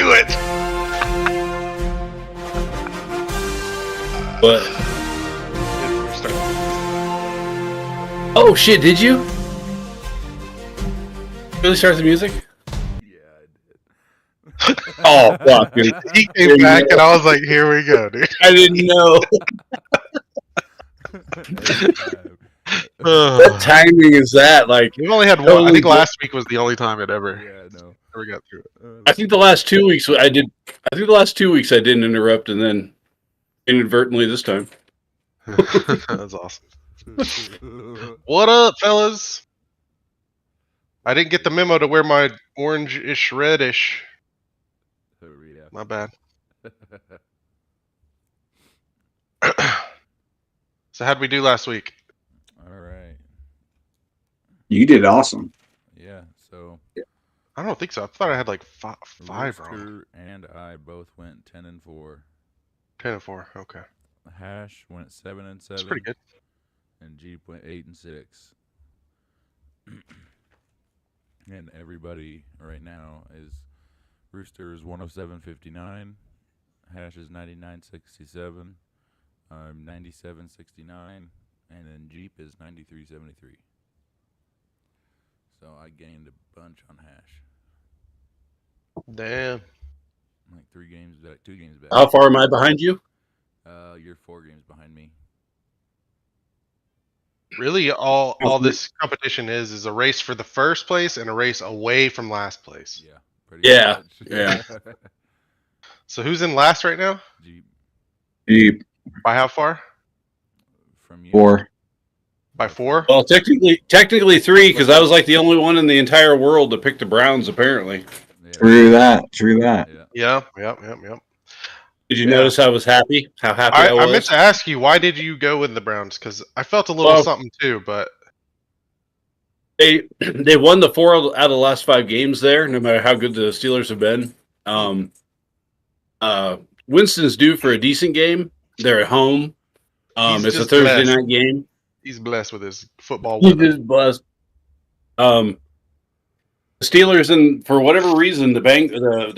do it. But oh shit! Did you really start the music? Yeah, I did. Oh fuck! Dude. He came back, and I was like, "Here we go, dude." I didn't know. What timing is that? Like, We've only had one. I think last week was the only time it ever got through it. I think the last 2 weeks I did. I think the last 2 weeks I didn't interrupt, and then inadvertently this time. That's awesome. What up, fellas? I didn't get the memo to wear my orange-ish, reddish. My bad. So how'd we do last week? All right. You did awesome. Yeah. So I don't think so. I thought I had like five wrong. Rooster and I both went 10-4. 10-4. Okay. Hash went 7-7. That's pretty good. And Jeep went 8-6. And everybody right now is Rooster is 107.59. Hash is 99.67. I'm 97.69. And then Jeep is 93.73. So I gained a bunch on Hash. Damn. Like 3 games back, 2 games back. How far am I behind you? You're 4 games behind me. Really, all this competition is a race for the first place and a race away from last place. Yeah. Pretty Yeah, much. yeah. So who's in last right now? Jeep You By how far? from you. 4. By 4? Well, technically 3, because I was like the only one in the entire world to pick the Browns. Apparently, Yeah. True that. Yeah. Yep. did you Yeah. notice I was happy? How happy I was. I meant to ask you, why did you go with the Browns? Because I felt a little something too, but They won the 4 out of the last 5 games there, no matter how good the Steelers have been. Winston's due for a decent game. They're at home. He's It's a just Thursday blessed. night game. he's blessed with his football He weather. just blessed. The Steelers, and for whatever reason, the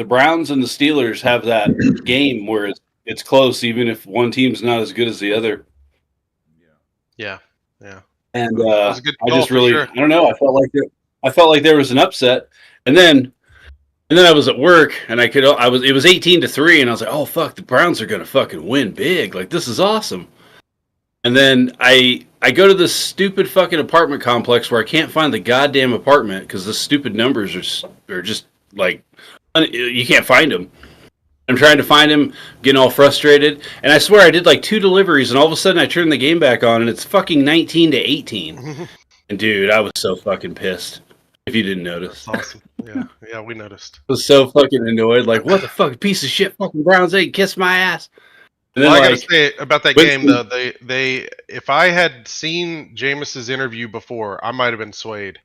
Browns and the Steelers have that game where it's close, even if one team's not as good as the other. Yeah. And was a good I call just for really, sure. I don't know. I felt like there was an upset, and then I was at work, and it was 18-3, and I was like, oh fuck, the Browns are gonna fucking win big. Like, this is awesome. And then I go to this stupid fucking apartment complex where I can't find the goddamn apartment because the stupid numbers are just like, you can't find them. I'm trying to find him, getting all frustrated, and I swear I did like 2 deliveries, and all of a sudden I turned the game back on, and it's fucking 19-18. And dude, I was so fucking pissed. If you didn't notice, That's awesome. Yeah, we noticed. I was so fucking annoyed. Like, what the fuck, piece of shit, fucking Browns ain't kiss my ass. And then, Well, I gotta say about that game though, they if I had seen Jameis's interview before, I might have been swayed.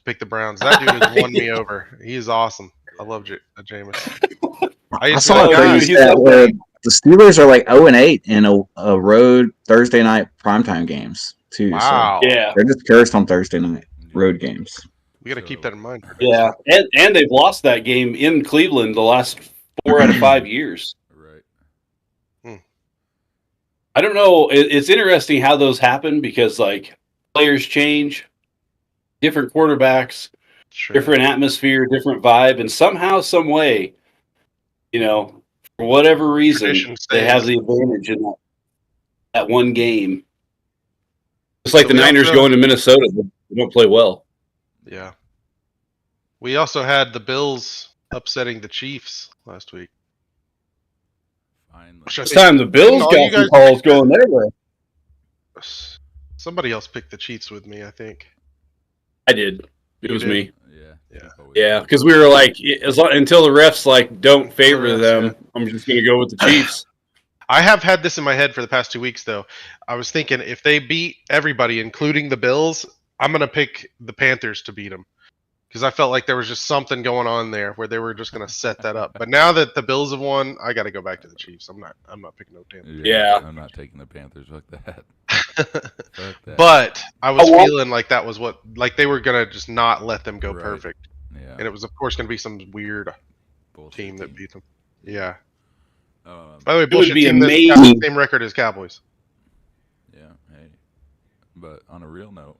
Pick the Browns. That dude has won me over. He is awesome. I love Jameis. I saw a crazy stat where the Steelers are like 0-8 in a road Thursday night primetime games too. Wow. So yeah, they're just cursed on Thursday night road games. We gotta keep that in mind. yeah, and they've lost that game in Cleveland the last 4 out of 5 years. Right. I don't know. It's interesting how those happen because like players change, different quarterbacks, Sure. different atmosphere, different vibe, and somehow, some way, for whatever reason, Tradition they stays. have the advantage in that one game. It's like So the we Niners also- going to Minnesota; they don't play well. Yeah. We also had the Bills upsetting the Chiefs last week. Finally. Which I This think time the Bills all you got some guys calls picked going their way. somebody else picked the Chiefs with me, I think. I did. It You was did? me. Yeah. Yeah. Jeep always Yeah, does. because we were like, until the refs like don't favor refs, them, yeah. I'm just gonna go with the Chiefs. I have had this in my head for the past 2 weeks, though. I was thinking if they beat everybody, including the Bills, I'm going to pick the Panthers to beat them. Because I felt like there was just something going on there where they were just going to set that up. But now that the Bills have won, I got to go back to the Chiefs. I'm not picking no Panthers. Yeah. I'm not taking the Panthers. Fuck that. Fuck that. But I was Oh, well- feeling like that was like they were going to just not let them go Right. perfect. Yeah. And it was, of course, going to be some weird bullshit team that beat them. Yeah. Um, By the way, would bullshit be team that has amazing. the same record as Cowboys. yeah, hey. But on a real note,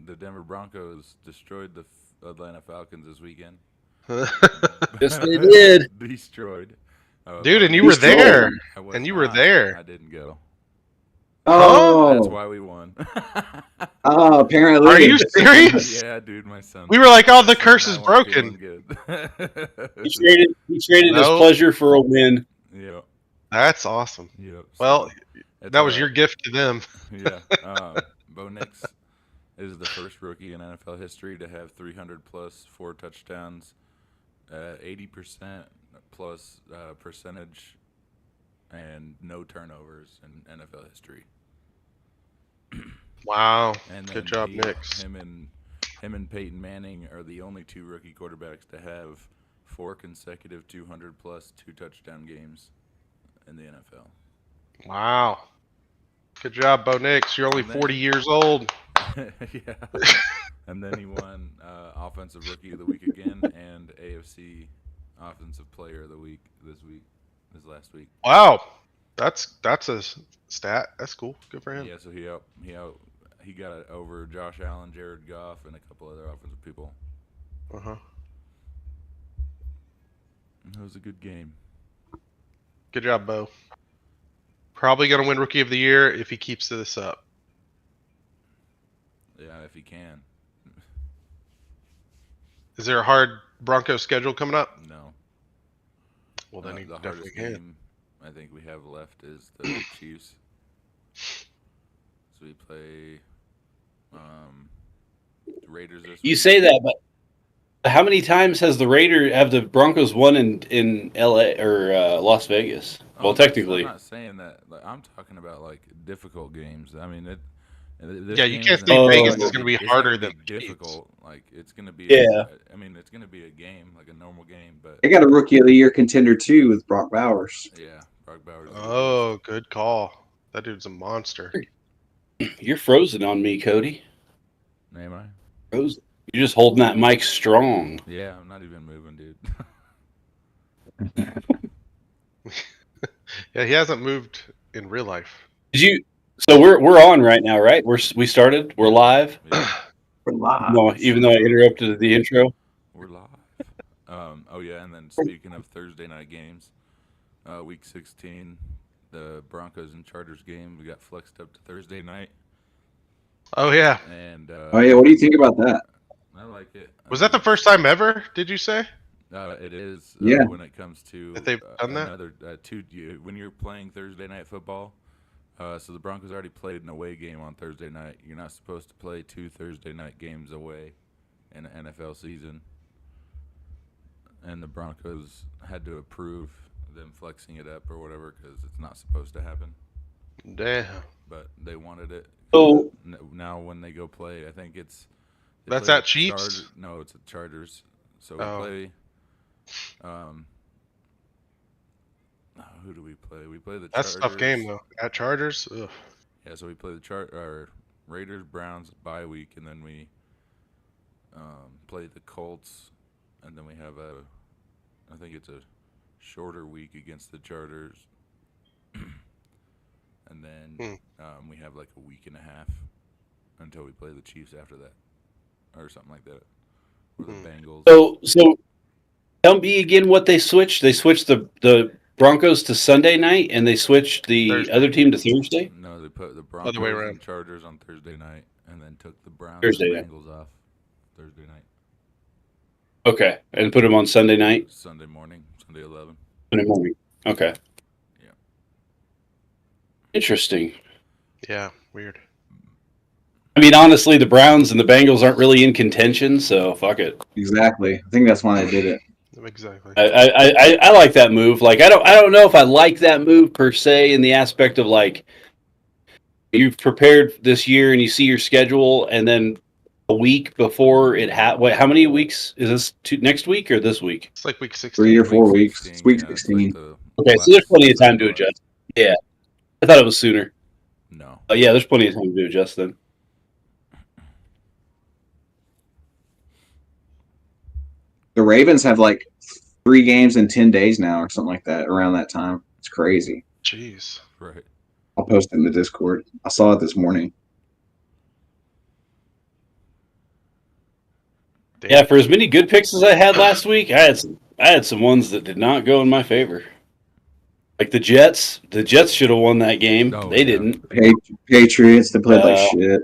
the Denver Broncos destroyed the Atlanta Falcons this weekend. Yes, they did. Destroyed. Dude, and you He's were there. I was And you were not. there. I didn't go. Oh, That's why we won. apparently. Are you serious? Yeah, dude, my son. We were like, oh, my the son curse and is I weren't broken. feeling good. He traded his No. pleasure for a win. Yeah. That's awesome. Yep. Well, it's that was all your right. gift to them. Yeah. Bo Nix is the first rookie in NFL history to have 300 plus 4 touchdowns, 80% plus percentage, and no turnovers in NFL history. Wow. And Good then job, Nix. Him and Peyton Manning are the only 2 rookie quarterbacks to have 4 consecutive 200 plus 2 touchdown games in the NFL. Wow. Good job, Bo Nix. You're only And then- 40 years old. Yeah. And then he won Offensive Rookie of the Week again and AFC Offensive Player of the Week this last week. Wow. That's a stat. That's cool. Good for him. Yeah, so he got it over Josh Allen, Jared Goff, and a couple other offensive people. Uh-huh. It was a good game. Good job, Bo. Probably going to win Rookie of the Year if he keeps this up. Yeah, if he can. Is there a hard Broncos schedule coming up? No. Well, then he The definitely hardest can. game I think we have left is the Chiefs. So we play the Raiders this You week. say that, but how many times have the Broncos won in LA or Las Vegas? Well, technically, I'm not saying that. Like, I'm talking about like difficult games. I mean, Yeah, you can't say Vegas is going to be harder than the Chiefs. difficult. Like it's going to be. Yeah. I mean, it's going to be a game, like a normal game, but They got a Rookie of the Year contender too with Brock Bowers. yeah, Brock Bowers. is the Oh, good call. That dude's a monster. you're frozen on me, Cody. best. Am I? Frozen. You're just holding that mic strong. Yeah, I'm not even moving, dude. Yeah, he hasn't moved in real life. Did you? So we're on right now, right? We started. We're live. Yeah, For live. No, even though I interrupted the intro. we're live. Oh yeah, and then speaking of Thursday night games, week 16, the Broncos and Chargers game we got flexed up to Thursday night, Oh, yeah. and Oh yeah, what do you think about that? I like it. Was that the first time ever, did you say? It is. Yeah. When it comes to That they've done that? another when you're playing Thursday night football. So the Broncos already played an away game on Thursday night. You're not supposed to play 2 Thursday night games away in an NFL season. And the Broncos had to approve them flexing it up or whatever because it's not supposed to happen. Damn. But they wanted it. So Now when they go play, I think it's That's play at Chiefs? No, it's at Chargers. So we Oh. play. Who do we play? We play the That's Chargers. a tough game, though. At Chargers? Ugh. Yeah, so we play the Raiders, Browns bye week, and then we play the Colts, and then we have I think it's a shorter week against the Chargers, and then we have like a week and a half until we play the Chiefs after that, or something like that, or the Bengals. So tell me again what they switched. They switched the Broncos to Sunday night, and they switched the Thursday. other team to Thursday. No, they put the Broncos way around. and Chargers on Thursday night, and then took the Browns Thursday and night. Bengals off Thursday night, Okay, and put them on Sunday night, Sunday morning, Sunday 11. Sunday morning. Okay. Yeah. Interesting. Yeah, weird. I mean, honestly, the Browns and the Bengals aren't really in contention, so fuck it. Exactly. I think that's why they did it. Exactly. I like that move. Like, I don't know if I like that move per se in the aspect of like you've prepared this year and you see your schedule, and then a week before it how many weeks is this? Next week or this week? It's like week 16. 3 or 4 Week weeks. 16, It's week yeah, it's 16. like the Okay, so last there's plenty of time to Sunday. adjust. Yeah, I thought it was sooner. No. Yeah, there's plenty of time to adjust then. The Ravens have like 3 games in 10 days now, or something like that. Around that time, it's crazy. Jeez. Right. I'll post it in the Discord. I saw it this morning. Damn. Yeah, for as many good picks as I had last week, I had some ones that did not go in my favor. Like the Jets. The Jets should have won that game. Oh, They yeah. didn't. Patriots, they played like shit.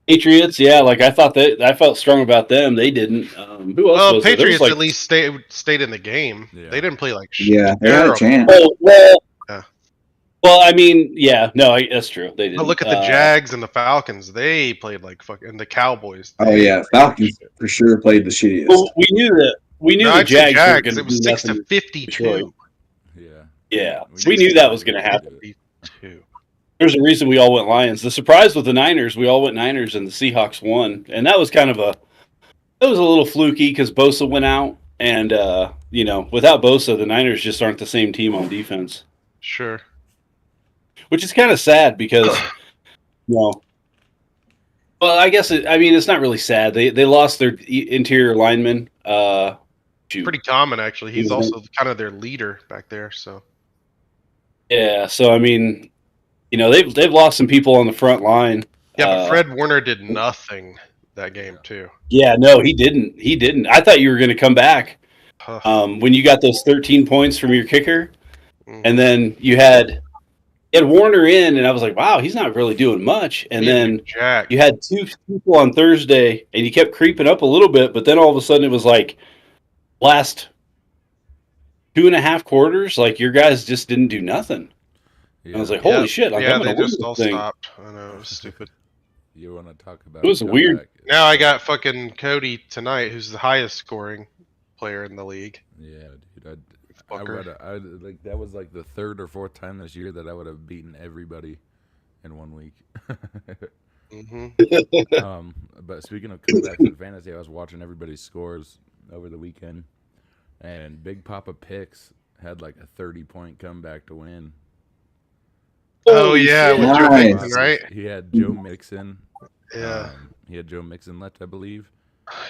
Patriots, yeah, like I felt strong about them. They didn't. Who else Well, was there? There was, Patriots like, at least stayed in the game. Yeah. They didn't play like shit. Yeah, they had a Terrible. chance. Well, Yeah. well, I mean, yeah, no, that's true. They didn't. But look at the Jags and the Falcons. They played like fucking. And the Cowboys. Oh yeah, Falcons for sure played the shittiest. Well, we knew that. We knew the I'd say Jags weren't going to It was do 6-52. Detroit. Yeah. Yeah, we knew that was going to happen. 52. There's a reason we all went Lions. The surprise with the Niners, we all went Niners, and the Seahawks won, and that was kind of a little fluky because Bosa went out, and without Bosa, the Niners just aren't the same team on defense, Sure. which is kind of sad because, well, I guess it's not really sad. They lost their interior lineman. Pretty common actually. He's Mhm. also kind of their leader back there. So Yeah, so I mean, they've lost some people on the front line. yeah, but Fred Warner did nothing that game too. Yeah, no, he didn't. He didn't. I thought you were going to come back Huh. when you got those 13 points from your kicker, Mhm. and then you had Warner in, and I was like, wow, he's not really doing much. And then Jack. you had 2 people on Thursday, and you kept creeping up a little bit, but then all of a sudden it was like last 2.5 quarters, like your guys just didn't do nothing. Yeah. And I was like, holy shit! Like, Yeah, I'm they gonna win just this all thing. stopped. I know, it was stupid. You want to talk about It was comeback. weird. Now I got fucking Cody tonight, who's the highest scoring player in the league. Yeah, dude. Fucker. I like that was like the 3rd or 4th time this year that I would have beaten everybody in 1 week. hmm But speaking of comebacks in fantasy, I was watching everybody's scores over the weekend, and Big Papa Picks had like a 30-point comeback to win. Oh Holy yeah, shit. with Joe Nice. Mixon, right? He had Joe Mixon. Yeah. He had Joe Mixon left, I believe.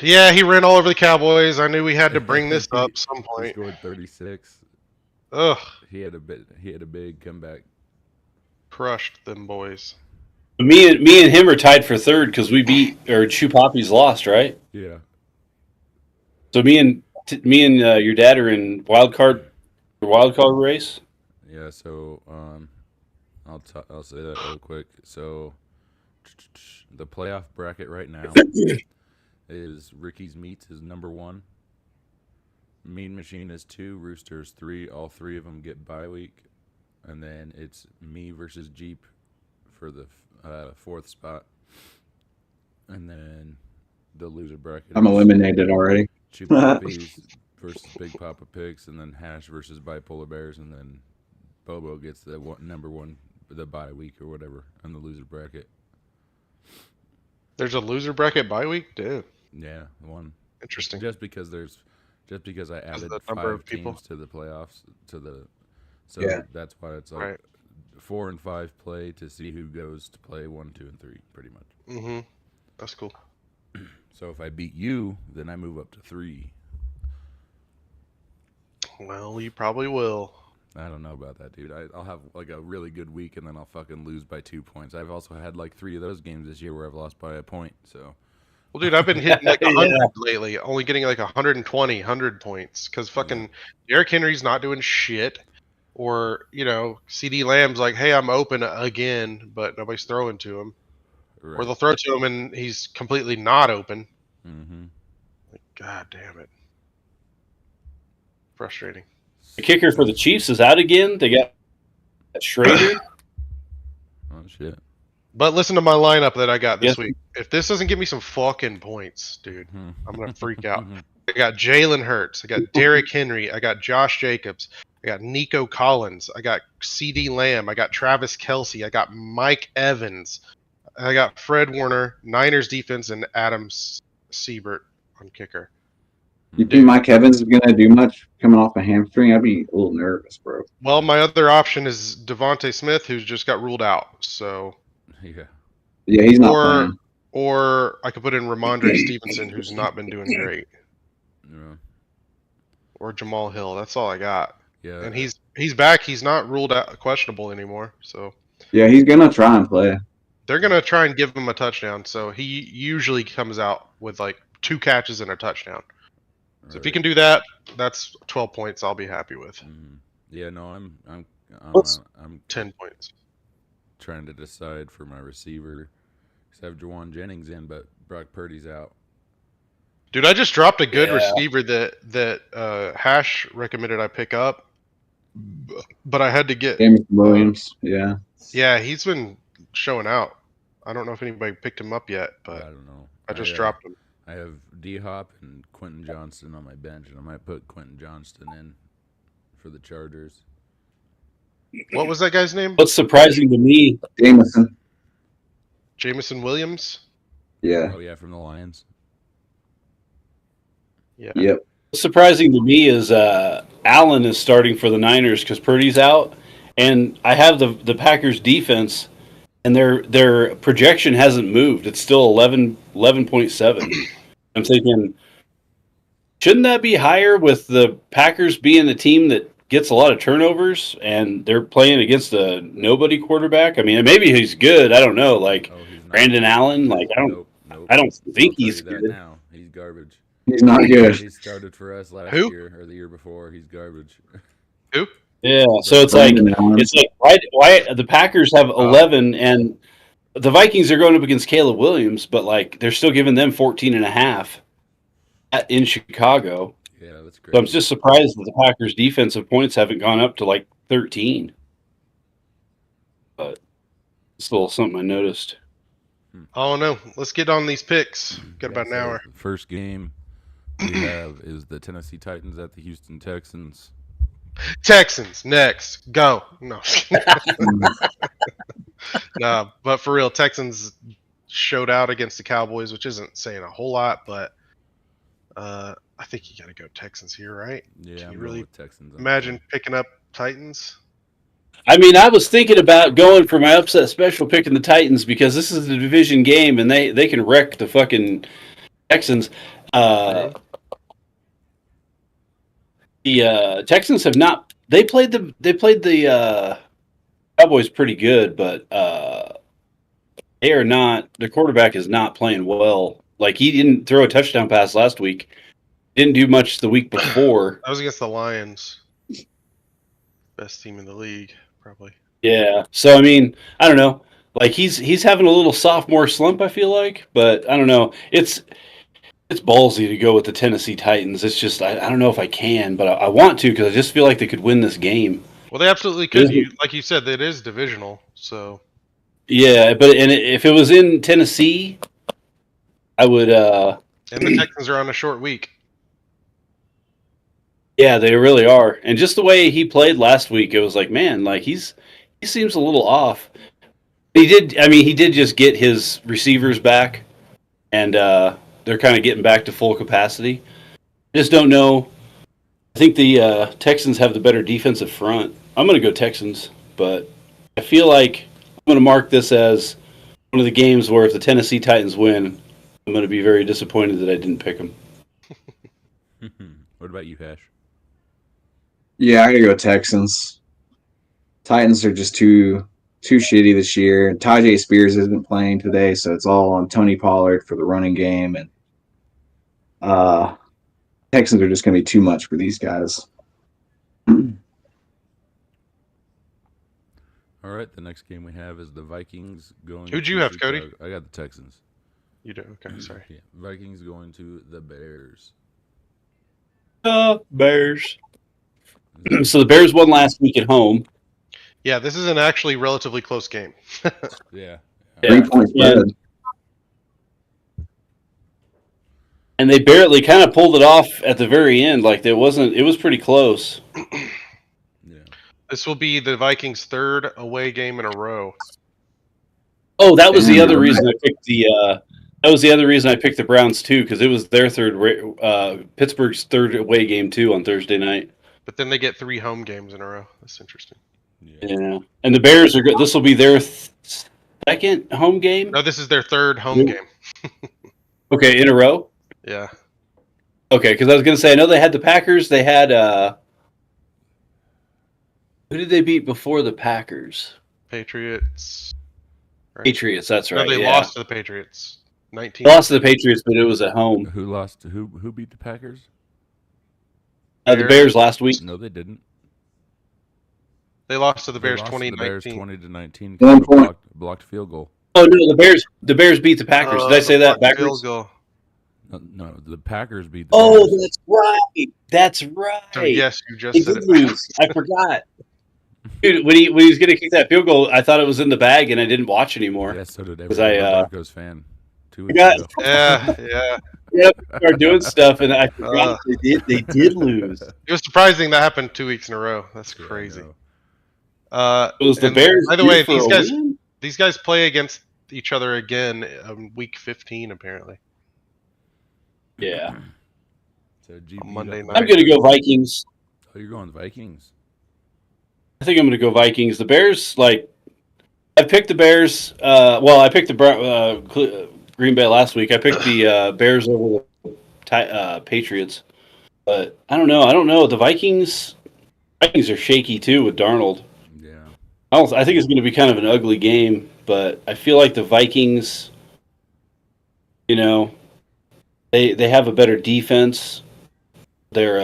Yeah, he ran all over the Cowboys. I knew we had to bring this up at some He point. scored 36. Ugh, He had a big comeback. crushed them boys. Me and him are tied for 3rd because we beat or Chew Poppy's lost, right? Yeah. So me and your dad are in wild card race. Yeah, so I'll say that real quick. So the playoff bracket right now is Ricky's Meats is number 1. Mean Machine is 2, Roosters 3. All 3 of them get bye week, and then it's me versus Jeep for the 4th spot, and then the loser bracket. I'm is eliminated already. Chew Puppies versus Big Papa Pigs, and then Hash versus Bipolar Bears, and then Bobo gets the number 1, the bye week or whatever, on the loser bracket. There's a loser bracket bye week, dude. Yeah, one. Interesting. Just because I added the number 5 of people. teams to the playoffs so Yeah. that's why it's like Right. 4 and 5 play to see who goes to play 1, 2, and 3, pretty much. Mm-hmm. That's cool. So if I beat you, then I move up to 3. Well, you probably will. I don't know about that, dude. I'll have like a really good week, and then I'll fucking lose by 2 points. I've also had like 3 of those games this year where I've lost by a point. So Well, dude, I've been hitting like 100 Yeah. lately, only getting like 120, 100 points because fucking Derrick Henry's not doing shit. Or, CD Lamb's like, hey, I'm open again, but nobody's throwing to him. Or they'll throw to him and he's completely not open. Mm-hmm. Like, God damn it. Frustrating. The kicker for the Chiefs is out again. They got Schrader. Oh shit. But listen to my lineup that I got this Yes. week. If this doesn't give me some fucking points, dude, Hmm. I'm going to freak out. Mhm. I got Jalen Hurts. I got Derrick Henry. I got Josh Jacobs. I got Nico Collins. I got CD Lamb. I got Travis Kelsey. I got Mike Evans. I got Fred Warner, Niners defense, and Adam Siebert on kicker. You think Mike Evans is gonna do much coming off a hamstring? I'd be a little nervous, bro. Well, my other option is Devontae Smith, who's just got ruled out. So, Yeah. Yeah, he's not playing. or I could put in Ramondre Stevenson, who's not been doing great. Yeah. or Jamal Hill. That's all I got. Yeah. And he's back. He's not ruled out questionable anymore. So Yeah, he's gonna try and play. they're gonna try and give him a touchdown. So he usually comes out with like 2 catches and a touchdown. So if he right. can do that, that's 12 points. I'll be happy with Yeah, no, I'm What's- 10 points. trying to decide for my receiver. 'Cause I have Jawan Jennings in, but Brock Purdy's out. Dude, I just dropped a good Yeah. receiver that Hash recommended I pick up, but I had to get. James Williams. Yeah. Yeah, he's been showing out. I don't know if anybody picked him up yet, I but don't know. I just dropped him. I have D Hop and Quentin Johnston on my bench, and I might put Quentin Johnston in for the Chargers. What was that guy's name? What's surprising to me, Jameson. Jameson Williams. Yeah. Oh yeah, from the Lions. Yeah. Yep. what's surprising to me is Allen is starting for the Niners because Purdy's out, and I have the Packers defense, and their projection hasn't moved. It's still 11.7. I'm thinking, shouldn't that be higher with the Packers being the team that gets a lot of turnovers and they're playing against a nobody quarterback? I mean, maybe he's good. I don't know. Like Oh, he's not. Brandon Allen, like Nope. I don't think I'll tell he's you that good. now. He's garbage. He's not good. He started for us last Who? year or the year before. He's garbage. Yeah, so it's like why the Packers have 11 and the Vikings are going up against Caleb Williams, but like they're still giving them 14.5 in Chicago. Yeah, that's great. So I'm just surprised that the Packers defensive points haven't gone up to like 13. But it's a little something I noticed. I don't know. Let's get on these picks. Got about an so hour. the first game we have is the Tennessee Titans at the Houston Texans. Texans next. Go. No. No, but for real, Texans showed out against the Cowboys, which isn't saying a whole lot, but I think you got to go Texans here, right? Yeah, Can I'm you going really with Texans. on Imagine picking up Titans. I mean, I was thinking about going for my upset special picking the Titans because this is the division game and they can wreck the fucking Texans. The Texans have not. They played the Cowboys pretty good, but they are not. The quarterback is not playing well. Like he didn't throw a touchdown pass last week. Didn't do much the week before. I was against the Lions. Best team in the league, probably. Yeah. So I mean, I don't know. Like he's having a little sophomore slump. I feel like, but I don't know. It's ballsy to go with the Tennessee Titans. It's just I don't know if I can, but I want to because I just feel like they could win this game. Well, they absolutely could. Like you said, it is divisional, so. Yeah, but if it was in Tennessee, I would. And the Texans are on a short week. Yeah, they really are, and just the way he played last week, it was like, man, like he seems a little off. He did. I mean, he did just get his receivers back, and they're kind of getting back to full capacity. I just don't know. I think the Texans have the better defensive front. I'm going to go Texans, but I feel like I'm going to mark this as one of the games where if the Tennessee Titans win, I'm going to be very disappointed that I didn't pick them. What about you, Hash? Yeah, I gotta go Texans. Titans are just too shitty this year. Tajay Spears isn't playing today, so it's all on Tony Pollard for the running game, and Texans are just gonna be too much for these guys. All right, the next game we have is the Vikings going. Who'd to you have, Chicago. Cody? I got the Texans. You do? Okay, sorry. Yeah, Vikings going to the Bears. Bears. So the Bears won last week at home. Yeah, this is an actually relatively close game. Yeah. Yeah. 3-point spread. And they barely kind of pulled it off at the very end. Like it was pretty close. Yeah. This will be the Vikings' third away game in a row. Oh, that was the other reason I picked the Browns too, because it was their Pittsburgh's third away game too on Thursday night. But then they get 3 home games in a row. That's interesting. Yeah, and the Bears are good. This will be their second home game. No, this is their third home game. Okay, in a row. Yeah. Okay, because I was going to say, I know they had the Packers. They had who did they beat before the Packers? Patriots. Right? Patriots. That's right. No, they yeah. lost to the Patriots. 19. They lost to the Patriots, but it was at home. Who lost? Who beat the Packers? The Bears last week. No, they didn't. They lost to the They Bears lost to the Bears 2019. 20-19. 1 'cause of a point. blocked field goal. Oh no, the Bears beat the Packers. Did I say that Field backwards? goal. No, the Packers beat the Oh, Bears. that's right. That's right. So yes, you just They said did it. lose. I forgot. Dude, when he was going to kick that field goal, I thought it was in the bag, and I didn't watch anymore. Yeah, so did 'Cause every I, Broncos fan 2 weeks got- ago. Yeah. Yep, started doing stuff, and I forgot they did lose. It was surprising that happened 2 weeks in a row. That's Yeah, I crazy. know. It was the And Bears. by the due way, for a win? these guys play against each other again week 15 apparently. Yeah, So GB On Monday up- night. I'm going to go Vikings. Oh, you're going Vikings. I think I'm going to go Vikings. The Bears, I picked the Bears. I picked the Green Bay last week. I picked the Bears over the Patriots. But I don't know. The Vikings are shaky too with Darnold. Yeah. I think it's going to be kind of an ugly game, but I feel like the Vikings, they have a better defense. They're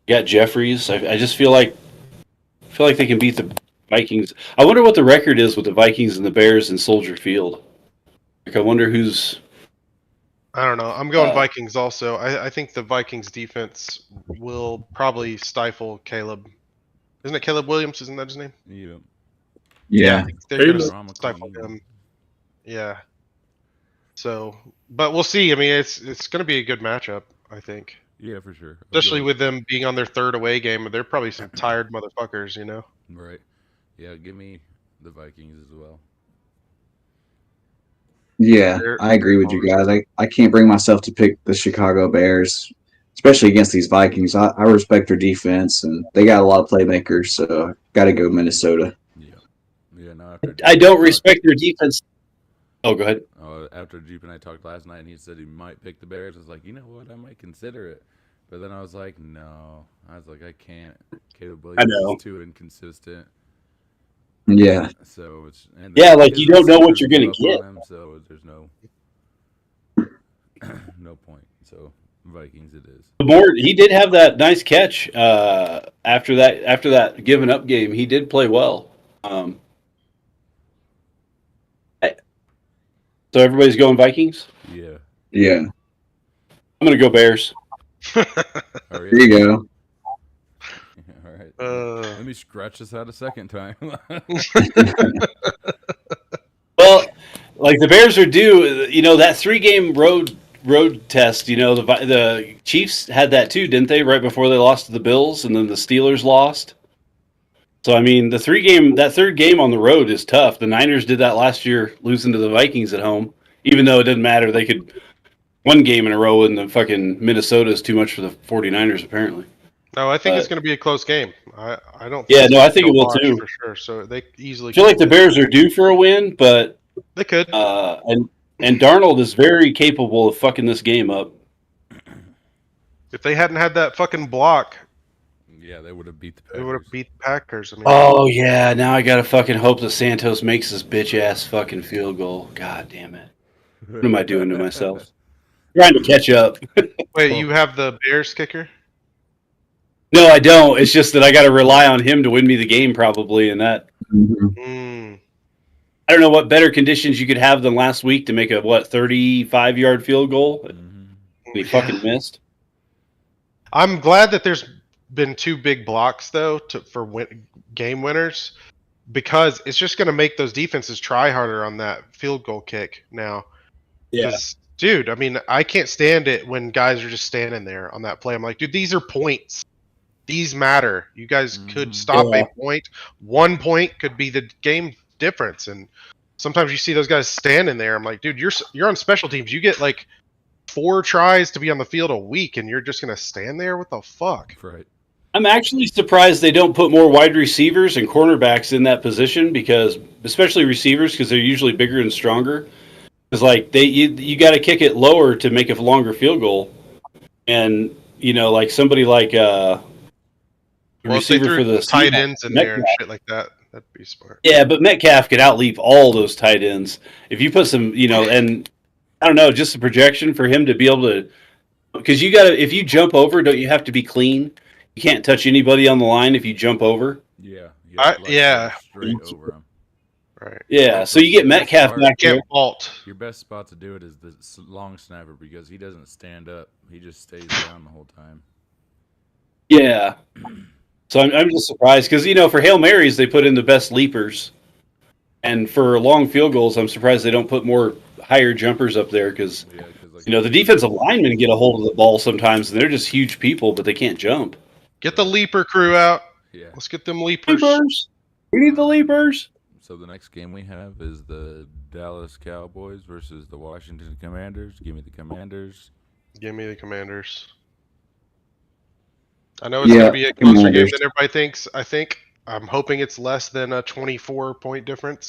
got Jeffries. I just feel like they can beat the Vikings. I wonder what the record is with the Vikings and the Bears in Soldier Field. I wonder who's. I don't know. I'm going Vikings also. I think the Vikings defense will probably stifle Caleb. Isn't it Caleb Williams? Isn't that his name? Yeah. Yeah. They're going Caleb. to stifle him. Yeah. So, but we'll see. I mean, it's going to be a good matchup, I think. Yeah, for sure. Especially with them being on their third away game. They're probably some tired motherfuckers, Right. Yeah, give me the Vikings as well. Yeah, I agree with you guys. I can't bring myself to pick the Chicago Bears, especially against these Vikings. I respect their defense, and they got a lot of playmakers, so got to go Minnesota. Yeah, no. After I don't respect their defense. Oh, go ahead. After Jeep and I talked last night, and he said he might pick the Bears, I was like, you know what? I might consider it. But then I was like, no. I was like, I can't. Caleb Williams is too inconsistent. Yeah. So it's you don't know what you're gonna get. So there's no point. So Vikings it is. He did have that nice catch after that given up game. He did play well. So everybody's going Vikings. Yeah. Yeah. I'm gonna go Bears. All There right. you go. All right. Uh, Let me scratch this out a second time. Well, like the Bears are due. That 3-game road test. The Chiefs had that too, didn't they? Right before they lost to the Bills, and then the Steelers lost. So I mean, that third game on the road is tough. The Niners did that last year, losing to the Vikings at home. Even though it didn't matter, they could one game in a row, and the fucking Minnesota is too much for the 49ers apparently. no, I think it's going to be a close game. I don't. Yeah, no, I think it they'll will watch too. for sure. So they easily. I feel like the Bears are due for a win, but They could. and Darnold is very capable of fucking this game up. If they hadn't had that fucking block, yeah, they would have beat the they would Packers. have beat the Packers. I mean, Oh yeah, now I gotta fucking hope that Santos makes this bitch ass fucking field goal. God damn it! What am I doing to myself? Trying to catch up. wait, you have the Bears kicker? No, I don't. It's just that I got to rely on him to win me the game probably, and that Mhm. I don't know what better conditions you could have than last week to make a 35-yard field goal. Mhm. He fucking missed. I'm glad that there's been two big blocks though for game winners, because it's just going to make those defenses try harder on that field goal kick now. Yeah. 'Cause, dude, I mean, I can't stand it when guys are just standing there on that play. I'm like, dude, these are points. These matter. You guys could stop Yeah. a point. 1 point could be the game difference. And sometimes you see those guys standing there. I'm like, dude, you're on special teams. You get like 4 tries to be on the field a week, and you're just gonna stand there. What the fuck? Right. I'm actually surprised they don't put more wide receivers and cornerbacks in that position, because especially receivers, because they're usually bigger and stronger. Because like you got to kick it lower to make a longer field goal, and like somebody like Well, if they receiver threw for the tight Seahawks, ends in there and Metcalf. shit like that, that'd be smart. Yeah, but Metcalf could outleap all those tight ends if you put some, and I don't know, just a projection for him to be able to, because if you jump over, don't you have to be clean? You can't touch anybody on the line if you jump over. Yeah. You I- have to, yeah. go straight over him. Right. Yeah, so you get Metcalf back there. Can't vault. Your best spot to do it is the long snapper because he doesn't stand up. He just stays down the whole time. Yeah. So I'm just surprised because, for Hail Marys, they put in the best leapers. And for long field goals, I'm surprised they don't put more higher jumpers up there because, Yeah, 'cause, like, the defensive linemen get a hold of the ball sometimes, and they're just huge people, but they can't jump. Get the leaper crew out. yeah. Let's get them leapers. Leapers! We need the leapers! So the next game we have is the Dallas Cowboys versus the Washington Commanders. Give me the Commanders. Give me the Commanders. I know it's Yeah, going to be a closer game Commanders. than everybody thinks. I'm hoping it's less than a 24-point difference.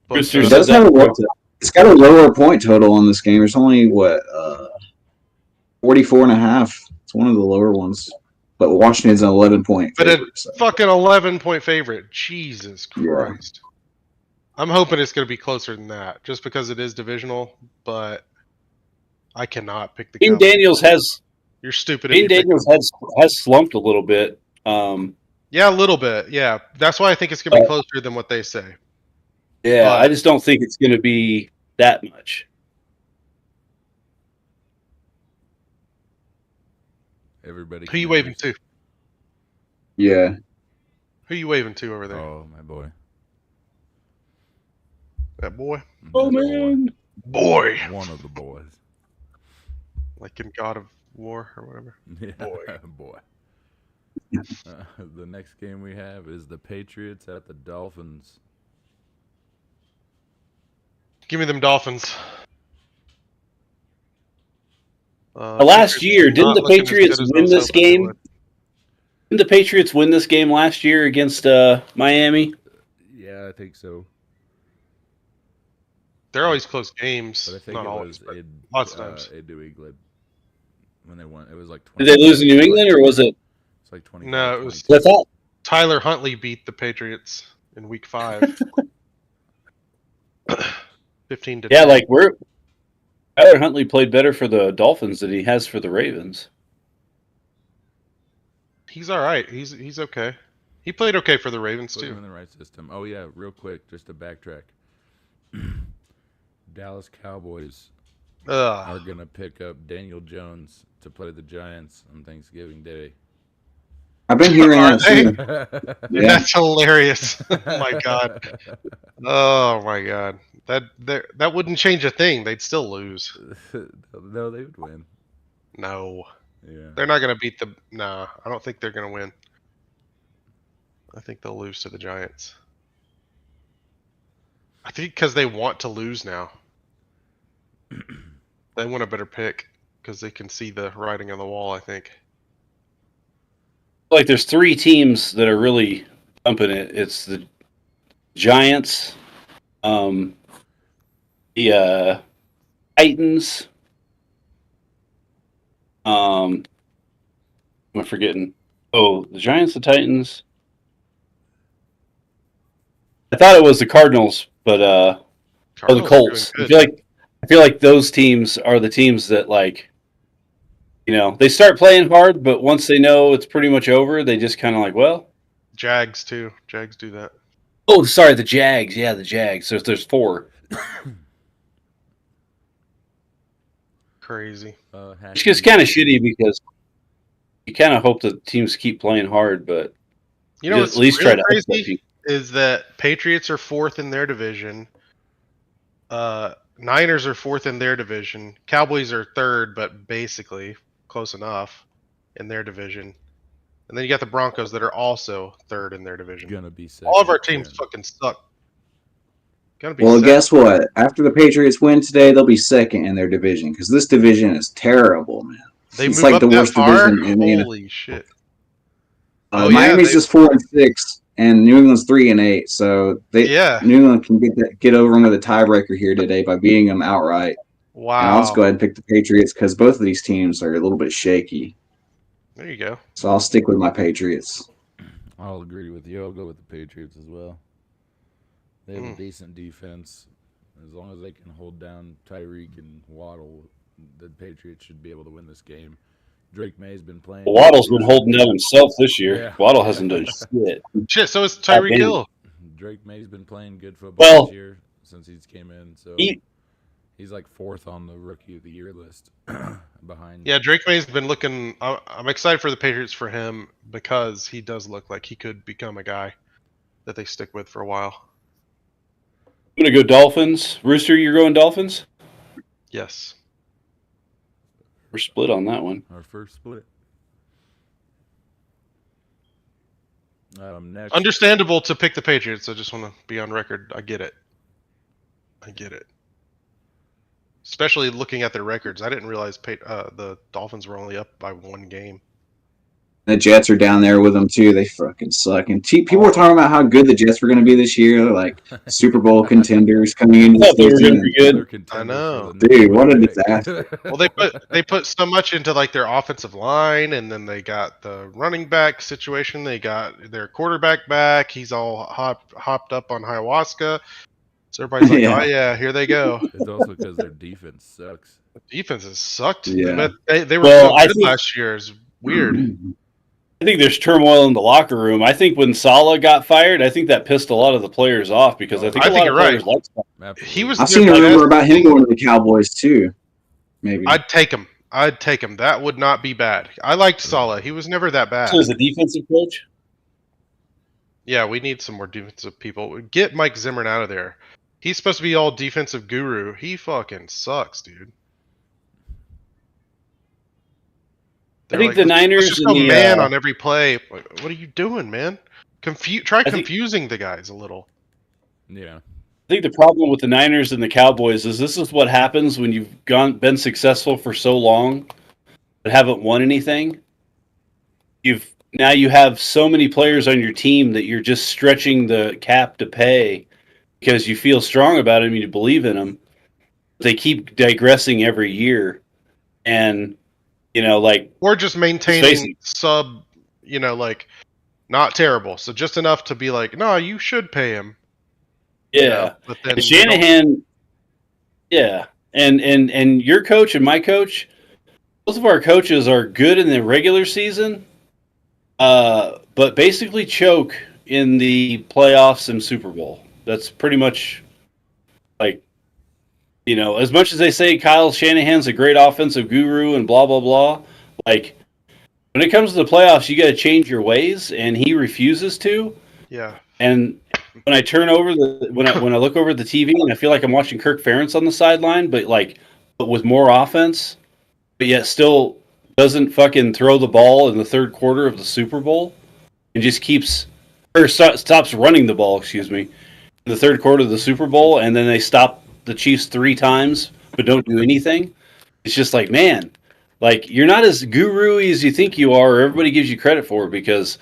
But, Brewster It said does have a that. it's got a lower point total on this game. It's only 44.5. It's one of the lower ones. But Washington's an 11-point But favorite. So. fucking 11-point favorite. Jesus Yeah. Christ. I'm hoping it's going to be closer than that, just because it is divisional. But I cannot pick the Dean Cowboys. Daniels has You're stupid. if you Dean pick Daniels has slumped a little bit. Yeah, a little bit. Yeah, that's why I think it's going to be closer than what they say. Yeah, But- I just don't think it's going to be that much. Everybody. Who you waving to? Yeah. Who you waving to over there? Oh, my boy. That boy? Oh, That boy. man. Boy. One of the boys. Like in God of War or whatever. Yeah, Boy. boy. The next game we have is the Patriots at the Dolphins. Give me them Dolphins. Last Patriots year, didn't not the looking as Patriots good as I win was this hoping they game? would. Didn't the Patriots win this game last year against Miami? Yeah, I think so. They're always close games. But I think Not it always, was but lots of times. in New England when they won. It was like 20. Did they lose in New England, or was it? It's like 20. No, it was- I thought Tyler Huntley beat the Patriots in Week 5. 15 to yeah, 10. like Tyler Huntley played better for the Dolphins than he has for the Ravens. He's all right. He's okay. He played okay for the Ravens Put him too. in the right system. Oh yeah, real quick, just to backtrack. Dallas Cowboys are Ugh. gonna pick up Daniel Jones to play the Giants on Thanksgiving Day. I've been hearing Are that they? too. Yeah. That's hilarious. Oh my god. Oh my god. That wouldn't change a thing. They'd still lose. No, they would win. No. Yeah. They're not going to beat the. Nah, I don't think they're going to win. I think they'll lose to the Giants. I think because they want to lose now. They want a better pick because they can see the writing on the wall, I think. Like there's three teams that are really pumping it. It's the Giants, the Titans. Am I forgetting? Oh, the Giants, the Titans. I thought it was the Cardinals, but or the Cardinals are Colts. doing I feel like those teams are the teams that they start playing hard, but once they know it's pretty much over, they just kind of like, well. Jags too. Jags do that. Oh, sorry, the Jags. Yeah, the Jags. There's four. Crazy. Which is kind of shitty because you kind of hope that teams keep playing hard, but You know at what's least really try to upset crazy people. is that Patriots are 4th in their division. Niners are 4th in their division. Cowboys are 3rd, but basically close enough in their division. And then you got the Broncos that are also 3rd in their division. Gonna be All of our second, teams yeah. fucking suck. Gonna be Well, second. guess what? After the Patriots win today, they'll be second in their division because this division is terrible, man. They it's move like up the that worst far? division in the NFL. Holy shit. Oh, yeah, Miami's they- just 4-6, and New England's 3-8. So Yeah. New England can get over them with a tiebreaker here today by beating them outright. Wow. And I'll just go ahead and pick the Patriots because both of these teams are a little bit shaky. There you go. So I'll stick with my Patriots. I'll agree with you. I'll go with the Patriots as well. They have a Mm. decent defense. As long as they can hold down Tyreek and Waddle, the Patriots should be able to win this game. Drake May's been playing. Waddle's been holding down himself this year. Yeah. Waddle hasn't done shit. Shit, so is Tyreek I mean- Hill. Drake May's been playing good football Well, this year since he's came in. So He- he's like 4th on the Rookie of the Year list behind. Yeah, Drake May's been looking. I'm excited for the Patriots for him because he does look like he could become a guy that they stick with for a while. I'm going to go Dolphins. Rooster, you're going Dolphins? Yes. We're split on that one. Our first split. Next. Understandable to pick the Patriots. I just want to be on record. I get it. Especially looking at their records. I didn't realize the Dolphins were only up by 1 game. The Jets are down there with them too. They fucking suck. And people were talking about how good the Jets were going to be this year. They're like Super Bowl contenders coming into I thought they the were season. gonna be good. They're contenders I know. for the Dude, what a number 1 disaster. pick. Well, they put so much into like their offensive line, and then they got the running back situation. They got their quarterback back. He's all hopped up on ayahuasca. So everybody's like, Yeah. "Oh yeah, here they go." It's also because their defense sucks. Defense has sucked. Yeah. But they were Well, so I good think- last year. It's weird. I think there's turmoil in the locker room. I think when Saleh got fired, I think that pissed a lot of the players off because I think I a think lot of you're players like Saleh. Absolutely. He was. I've their seen a best- rumor about him going to the Cowboys too. Maybe. I'd take him. That would not be bad. I liked Saleh. He was never that bad. So as a defensive coach, Yeah, we need some more defensive people. Get Mike Zimmerman out of there. He's supposed to be all defensive guru. He fucking sucks, dude. I think They're the let's Niners just and go the, man on every play. Like, what are you doing, man? Try think- confusing the guys a little. Yeah. I think the problem with the Niners and the Cowboys is this is what happens when you've been successful for so long but haven't won anything. Now you have so many players on your team that you're just stretching the cap to pay because you feel strong about them and you believe in them. They keep digressing every year, and like Or just maintaining Spacey. sub, like not terrible. So just enough to be like, no, you should pay him. yeah. But then And Shanahan, yeah, and your coach and my coach, both of our coaches are good in the regular season, but basically choke in the playoffs and Super Bowl. That's pretty much like, as much as they say Kyle Shanahan's a great offensive guru and blah blah blah, like when it comes to the playoffs, you got to change your ways, and he refuses to. yeah. And when I turn over when I look over the TV and I feel like I'm watching Kirk Ferentz on the sideline, but with more offense, but yet still doesn't fucking throw the ball in the third quarter of the Super Bowl, and just stops running the ball. Excuse me, in the third quarter of the Super Bowl, and then they stop the Chiefs 3 times but don't do anything. It's just like, man, like you're not as guru-y as you think you are, or everybody gives you credit for, because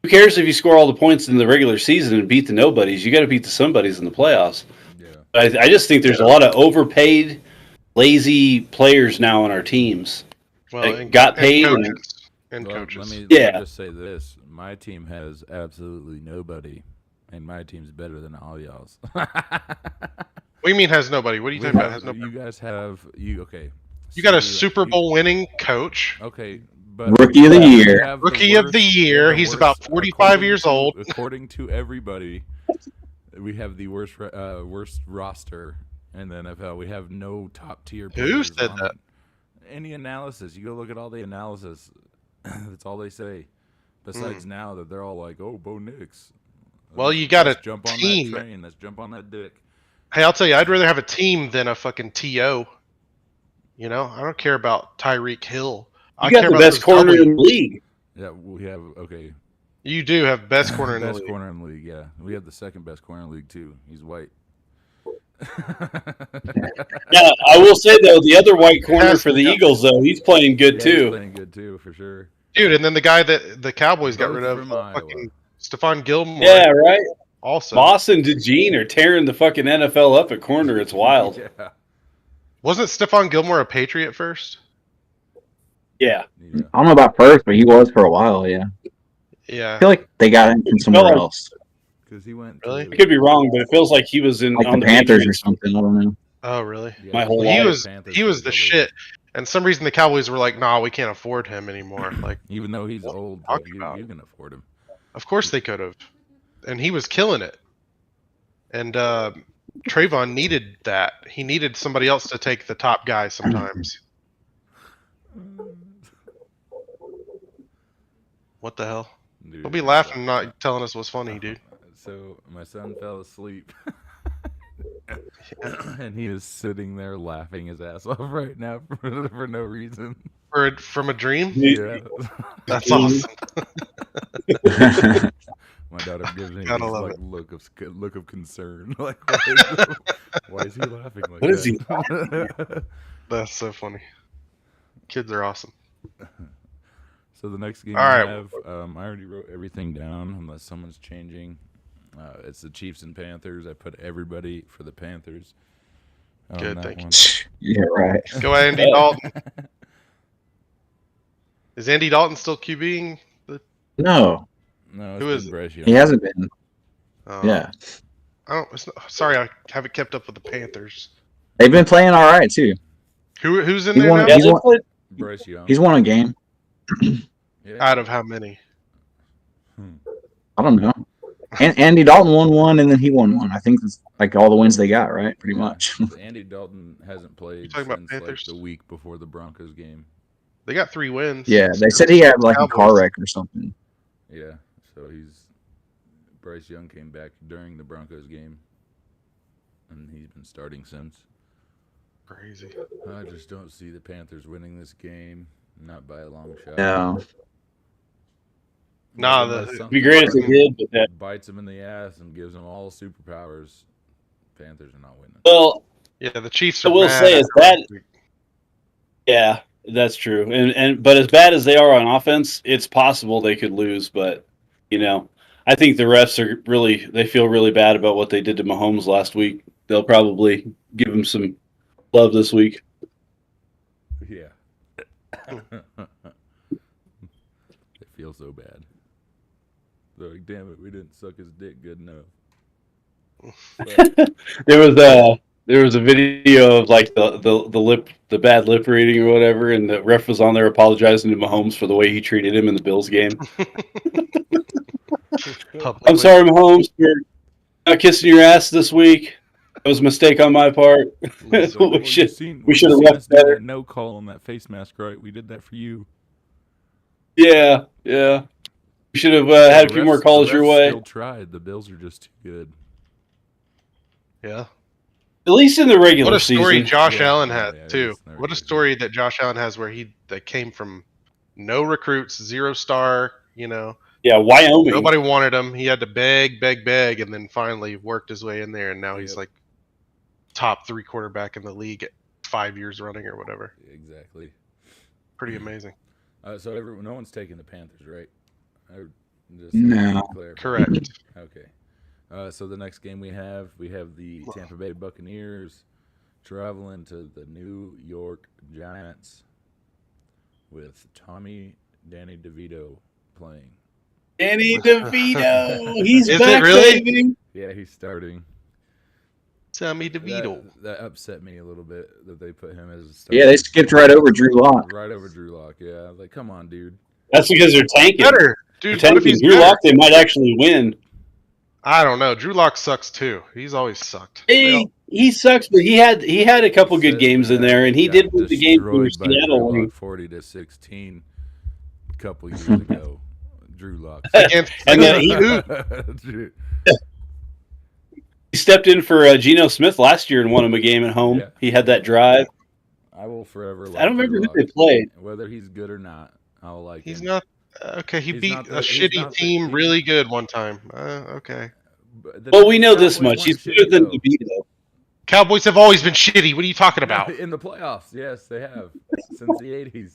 who cares if you score all the points in the regular season and beat the nobodies? You got to beat the somebodies in the playoffs. Yeah. I just think there's a lot of overpaid, lazy players now on our teams. Well, They got paid and and- coaches. And Well, coaches. let me Yeah. just say this: my team has absolutely nobody, and my team's better than all y'all's. What do you mean has nobody? What are you talking about? Has nobody? You guys have okay. You got a so Super Bowl winning coach. Okay, but Rookie of the you year. have Rookie of the year. He's about 45 years old. According to everybody, we have the worst roster in the NFL. We have no top tier. Who said that? Any analysis? You go look at all the analysis. That's all they say. Besides now that they're all like, "Oh, Bo Nix." Well, you got Let's a jump on team. that train. Let's jump on that dick. Hey, I'll tell you, I'd rather have a team than a fucking TO. I don't care about Tyreek Hill. I You got care the about best those corner W. in the league. Yeah, we have okay. You do have best corner in the Best league. corner in the league. Yeah, we have the second best corner in the league too. He's white. Yeah, I will say though, the other white corner Has- for the Eagles though, he's playing good Yeah, he's too. playing good too for sure. Dude, and then the guy that the Cowboys got Both rid of, from Iowa. fucking Stephon Gilmore. Yeah, right. Also, Moss and DeJean are tearing the fucking NFL up at corner. It's wild. Yeah. wasn't Stephon Gilmore a Patriot first? Yeah. Yeah. I don't know about first, but he was for a while. Yeah, Yeah. I feel like they got him from somewhere No. else, Because he went. Really? I could be wrong, but it feels like he was like on the Panthers or Patriots. something. I don't know. Oh, really? Yeah, My whole Well, he life. was Panthers he was was the over shit, and some reason the Cowboys were like, "Nah, we can't afford him anymore." Like, Even though he's What are you old, talking you, about? you can afford him. of course they could have, and he was killing it. And Trayvon needed that. He needed somebody else to take the top guy sometimes. What the hell? Dude, Don't be laughing, not telling us what's funny, dude. So my son fell asleep, and he is sitting there laughing his ass off right now for no reason. From a dream? Yeah. That's awesome. My daughter gives me this Gotta love like it. look of concern. Like, why is he laughing like What is he that? That's so funny. Kids are awesome. So the next game All I right. have, I already wrote everything down unless someone's changing. It's the Chiefs and Panthers. I put everybody for the Panthers. on Good, that thank you. one. Yeah, right. Go Andy Dalton. Is Andy Dalton still QBing? No, No, it's Who is been it? Bryce Young. he hasn't been. Oh, Yeah, I don't. Sorry, I haven't kept up with the Panthers. they've been playing all right too. Who's in He's there one- now? Yeah, He's they one- played- Bryce Young. He's won a game. Yeah. Out of how many? I don't know. And Andy Dalton won one, and then he won one. I think it's like all the wins they got, right? Pretty much. Andy Dalton hasn't played talking about since like Panthers? the week before the Broncos game. They got 3 wins. Yeah, they said he had like a car Cowboys. wreck or something. Yeah, so Bryce Young came back during the Broncos game, and he's been starting since. Crazy. I just don't see the Panthers winning this game, not by a long shot. No. Nah, Unless the- It'd be great if they did, but that. bites them in the ass and gives them all superpowers. Panthers are not winning. Well, Yeah, the Chiefs I are will mad say at it's them bad- last week. yeah, that's true. But as bad as they are on offense, it's possible they could lose. But I think the refs they feel really bad about what they did to Mahomes last week. They'll probably give him some love this week. Yeah. It feels so bad. They're like, damn it, we didn't suck his dick good enough. But, There was a video of like the bad lip reading or whatever, and the ref was on there apologizing to Mahomes for the way he treated him in the Bills game. Publicly. I'm sorry, Mahomes, for not kissing your ass this week. That was a mistake on my part. It's like, well, we you should seen- we you should have seen left us do better. that no call on that face mask, right? We did that for you. Yeah. We should have The had a few refs- more calls the your refs way. Still tried. The Bills are just too good. Yeah. At least in the regular What a story season. Josh Yeah, Allen yeah, had yeah, too. it's never What a good. story that Josh Allen has where they came from no recruits, 0-star, Yeah, Wyoming. nobody wanted him. He had to beg, and then finally worked his way in there, and now he's Yep. like top 3 quarterback in the league at 5 years running or whatever. Exactly. Pretty amazing. So no one's taking the Panthers, right? Just No. to clarify. Correct. Okay. So the next game we have the Tampa Bay Buccaneers traveling to the New York Giants with Danny DeVito playing. Danny DeVito. He's Is it back, really? baby. Yeah, he's starting. Sammy DeVito. That upset me a little bit that they put him as a Yeah, they skipped right over Drew Lock. right over Drew Lock. Yeah, I was like, come on, dude. That's because they're tanking. Better. Dude, They're what if tanking. he's Drew better? Lock, they might actually win. I don't know. Drew Lock sucks too. He's always sucked. They all- He sucks, but he had a couple good Said, games in there, and he got did win the game for destroyed by Seattle. Drew Lock 40-16 a couple years ago. Drew Lock. Against And then Dude, he stepped in for Geno Smith last year and won him a game at home. Yeah. He had that drive. I will forever. I don't remember Drew who they Lock. played. Whether he's good or not, I'll like he's him. not okay. He He's beat not a the- he's shitty not the- team he's- really good one time. Okay. But the Well, we know this Cowboys much. He's weren't better than shitty, DeVito. Cowboys have always been shitty. What are you talking though. about? In the playoffs, yes, they have since the '80s.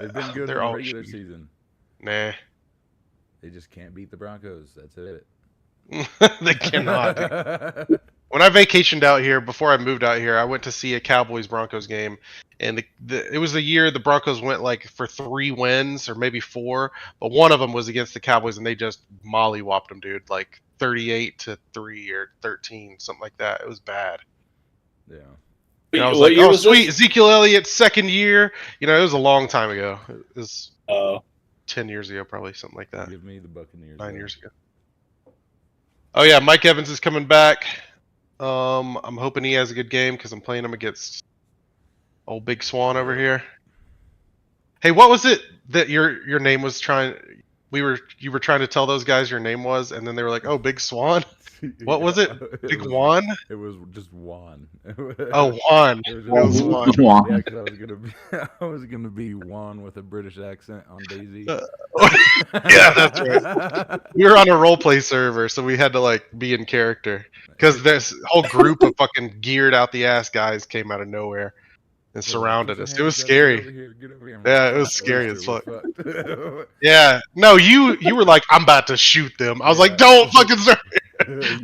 They've been good in They're the all regular shitty. season. Nah. They just can't beat the Broncos. That's it. They cannot. Dude. When I vacationed out here, before I moved out here, I went to see a Cowboys Broncos game, and it was the year the Broncos went like for 3 wins or maybe 4, but one of them was against the Cowboys, and they just mollywopped them, dude, like 38-3 or 13, something like that. It was bad. Yeah. And I was What like, year oh was sweet, this? Ezekiel Elliott's second year. You know, it was a long time ago. It was Oh, 10 years ago, probably something like that. Give me the Buccaneers. 9 though. years ago. Oh yeah, Mike Evans is coming back. I'm hoping he has a good game because I'm playing him against old Big Swan over here. Hey, what was it that your name was trying? You were trying to tell those guys your name was, and then they were like, "Oh, Big Swan." What was it? Big Juan? It was just Juan. Oh, Juan. It was It was just Juan. Yeah, because I was gonna be Juan with a British accent on Daisy. Yeah, that's right. We were on a roleplay server, so we had to like be in character because this whole group of fucking geared out the ass guys came out of nowhere and surrounded us. It was scary. Get over here. Yeah, it was scary as fuck. We're Yeah, no, you were like, I'm about to shoot them. I was like, don't fucking start. fucked.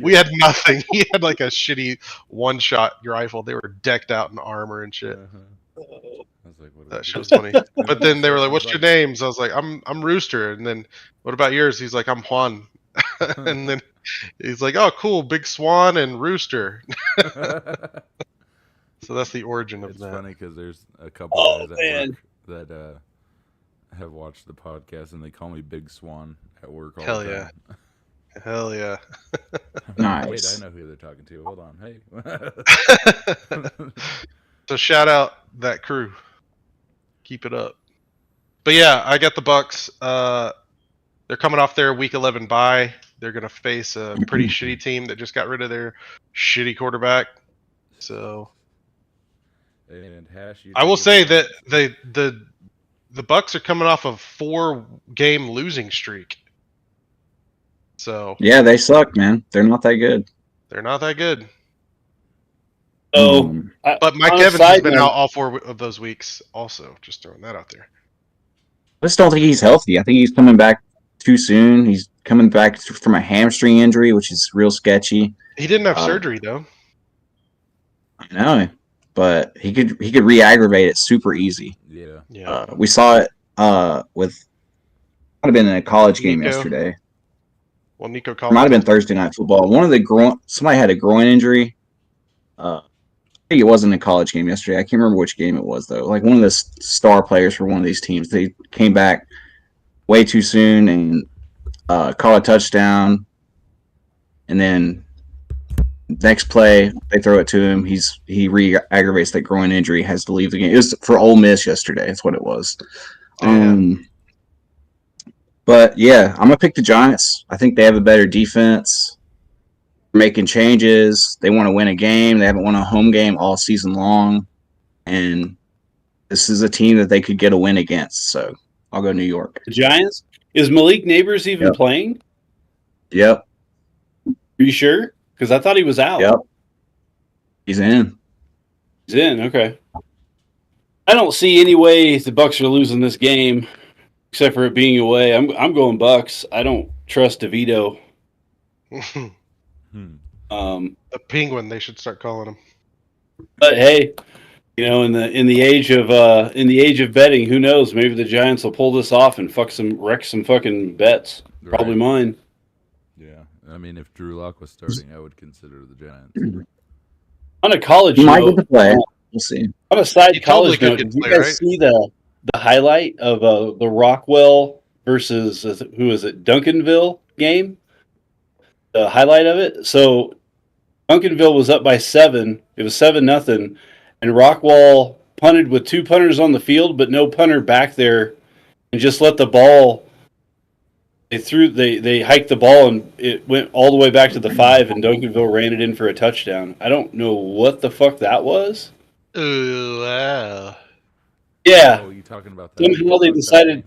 We had nothing. He had like a shitty one-shot rifle. They were decked out in armor and shit. I was like, what That shit was do? funny. But then they were like, "What's your names?" I was like, "I'm Rooster." And then, "What about yours?" He's like, "I'm Juan." And then he's like, "Oh, cool, Big Swan and Rooster." So that's the origin of It's that. funny because there's a couple Oh, guys man. at work that have watched the podcast and they call me Big Swan at work all Hell the yeah. time. Hell yeah. Wait, Nice. I know who they're talking to. Hold on. Hey. So shout out that crew. Keep it up. But yeah, I got the Bucks. They're coming off their Week 11 bye. They're gonna face a pretty shitty team that just got rid of their shitty quarterback. So And Hash, I will say that the Bucks are coming off a 4-game losing streak. So Yeah, they suck, man. They're not that good. they're not that good. so Um, But Mike On a Evans has side been note- out all 4 of those weeks. Also, just throwing that out there. I just don't think he's healthy. I think he's coming back too soon. He's coming back from a hamstring injury, which is real sketchy. He didn't have Uh, surgery though. I know, but he could re-aggravate it super easy. Yeah. Yeah. We saw it with might have been in a college game Nico. yesterday. Well, Nico It might have been Collins. Thursday night football. One of the somebody had a groin injury. I think it wasn't a college game yesterday. I can't remember which game it was though. Like one of the star players for one of these teams, they came back way too soon and caught a touchdown, and then next play they throw it to him. He re-aggravates that groin injury, has to leave the game. It was for Ole Miss yesterday. That's what it was. But yeah, I'm gonna pick the Giants. I think they have a better defense. They're making changes. They want to win a game. They haven't won a home game all season long, and this is a team that they could get a win against. So I'll go New York. the Giants. Is Malik Neighbors even Yep. playing? Yep, Are you sure? Because I thought he was out. yep. He's in. He's in. Okay. I don't see any way the Bucks are losing this game, except for it being away. I'm going Bucks. I don't trust DeVito. the Penguin, they should start calling him. But hey, you know, in the age of betting, who knows? Maybe the Giants will pull this off and wreck some fucking bets. Probably Right. mine. Yeah. I mean, if Drew Lock was starting, I would consider the Giants. On a college He might get note, to play. We'll see. on a side He totally college could note, get did to you play, guys right? see the highlight of the Rockwell versus who is it, Duncanville game? The highlight of it. So Duncanville was up by 7. It was 7-0, and Rockwell punted with 2 punters on the field, but no punter back there, and just let the ball. They hiked the ball and it went all the way back to the 5, and Duncanville ran it in for a touchdown. I don't know what the fuck that was. Ooh, wow. Yeah, Oh, you talking about that? somehow they decided.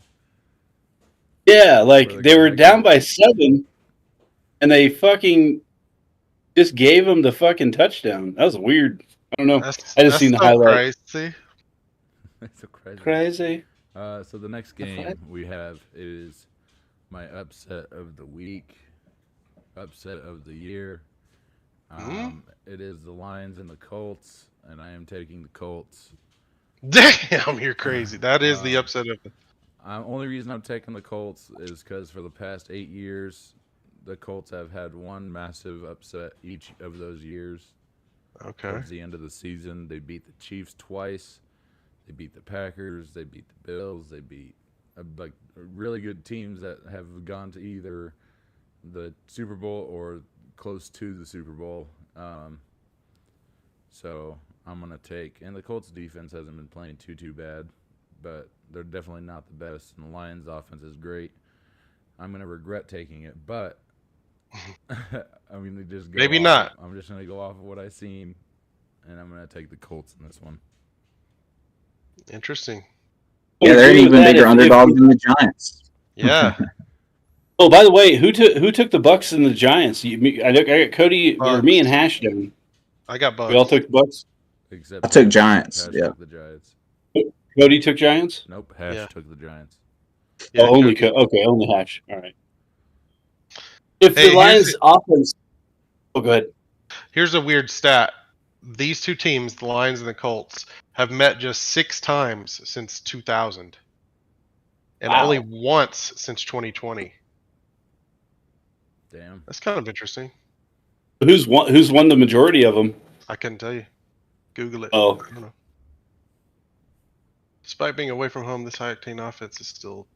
Yeah, like they were down by 7, and they fucking just gave them the fucking touchdown. That was weird. I don't know. I just seen the highlight. Crazy. That's so crazy. Crazy. So the next game we have is My upset of the week, upset of the year. It is the Lions and the Colts, and I am taking the Colts. Damn, you're crazy. That is the upset of the. Only reason I'm taking the Colts is because for the past 8 years, the Colts have had one massive upset each of those years. Okay. Towards the end of the season, they beat the Chiefs twice. They beat the Packers. They beat the Bills. They beat like really good teams that have gone to either the Super Bowl or close to the Super Bowl. So I'm gonna take, and the Colts defense hasn't been playing too bad, but they're definitely not the best. And the Lions offense is great. I'm gonna regret taking it, but I'm gonna just go Maybe off- not. I'm just gonna go off of what I seen, and I'm gonna take the Colts in this one. Interesting. Yeah, they're an Agree with even that bigger if- underdog than the Giants. Yeah. Oh, by the way, who took the Bucks and the Giants? I got Cody or Bucks. me and Hash down. I got Bucks. We all took the Bucks. Except I took Hash. Giants, Hash yeah. took the Giants. Cody took Giants. Nope, Hash Yeah. took the Giants. Yeah, Oh, only Cody. Okay, only Hash. All right. If Hey, the Lions' offense, oh, go ahead. Here's a weird stat. These two teams, the Lions and the Colts, have met just 6 times since 2000. And Wow. only once since 2020. Damn. That's kind of interesting. Who's won the majority of them? I couldn't tell you. Google it. Oh. I don't know. Despite being away from home, this high-octane offense is still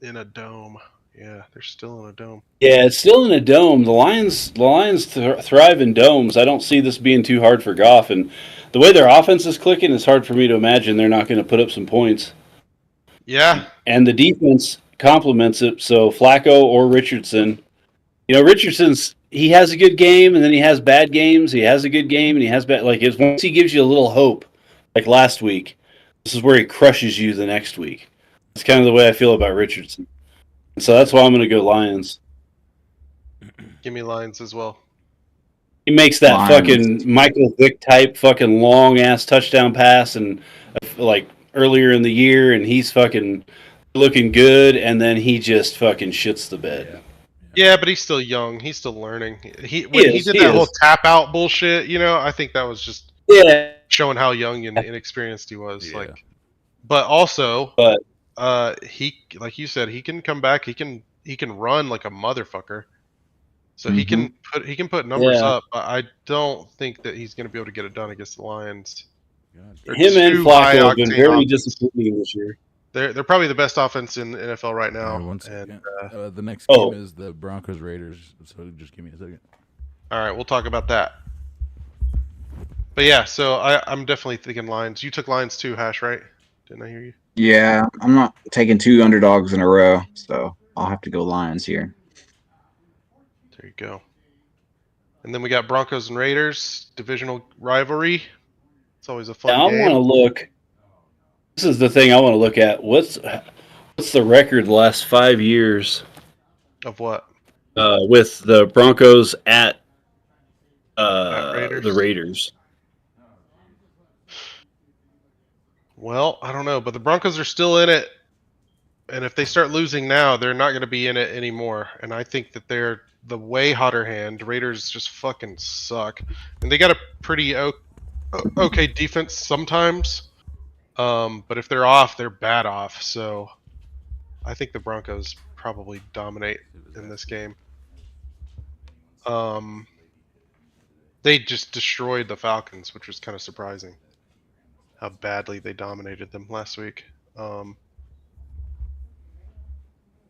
in a dome. Yeah, they're still in a dome. Yeah, it's still in a dome. The Lions thrive in domes. I don't see this being too hard for Goff, and the way their offense is clicking, it's hard for me to imagine they're not going to put up some points. Yeah, And the defense complements it. So Flacco or Richardson, Richardson's he has a good game, and then he has bad games. He has a good game, and he has bad. Like once he gives you a little hope, like last week, this is where he crushes you the next week. That's kind of the way I feel about Richardson. So that's why I'm going to go Lions. give me Lions as well. He makes that Lions. fucking Michael Vick type fucking long ass touchdown pass, and like earlier in the year, and he's fucking looking good, and then he just fucking shits the bed. Yeah, but he's still young. He's still learning. When he did that whole tap out bullshit, I think that was just Yeah, showing how young and inexperienced he was. Yeah. Like, but also, But- he, like you said, he can come back. He can run like a motherfucker. So he can put numbers Yeah. up. But I don't think that he's going to be able to get it done against the Lions. God. They're him and too Flacco have been high-octane very offense. disappointing this year. They're probably the best offense in the NFL right now. Once And again, the next Oh. game is the Broncos Raiders. So just give me a second. all right, we'll talk about that. But yeah, so I'm definitely thinking Lions. You took Lions too, Hash, right? Didn't I hear you? Yeah, I'm not taking 2 underdogs in a row, so I'll have to go Lions here. There you go. And then we got Broncos and Raiders, divisional rivalry. It's always a fun Now, I game. want to look. This is the thing I want to look at. What's the record the last 5 years Of what? with the Broncos at Raiders? the Raiders? Well, I don't know, but the Broncos are still in it. And if they start losing now, they're not going to be in it anymore. And I think that they're the way hotter hand. Raiders just fucking suck. And they got a pretty okay defense sometimes. But if they're off, they're bad off. So I think the Broncos probably dominate in this game. They just destroyed the Falcons, which was kind of surprising. How badly they dominated them last week.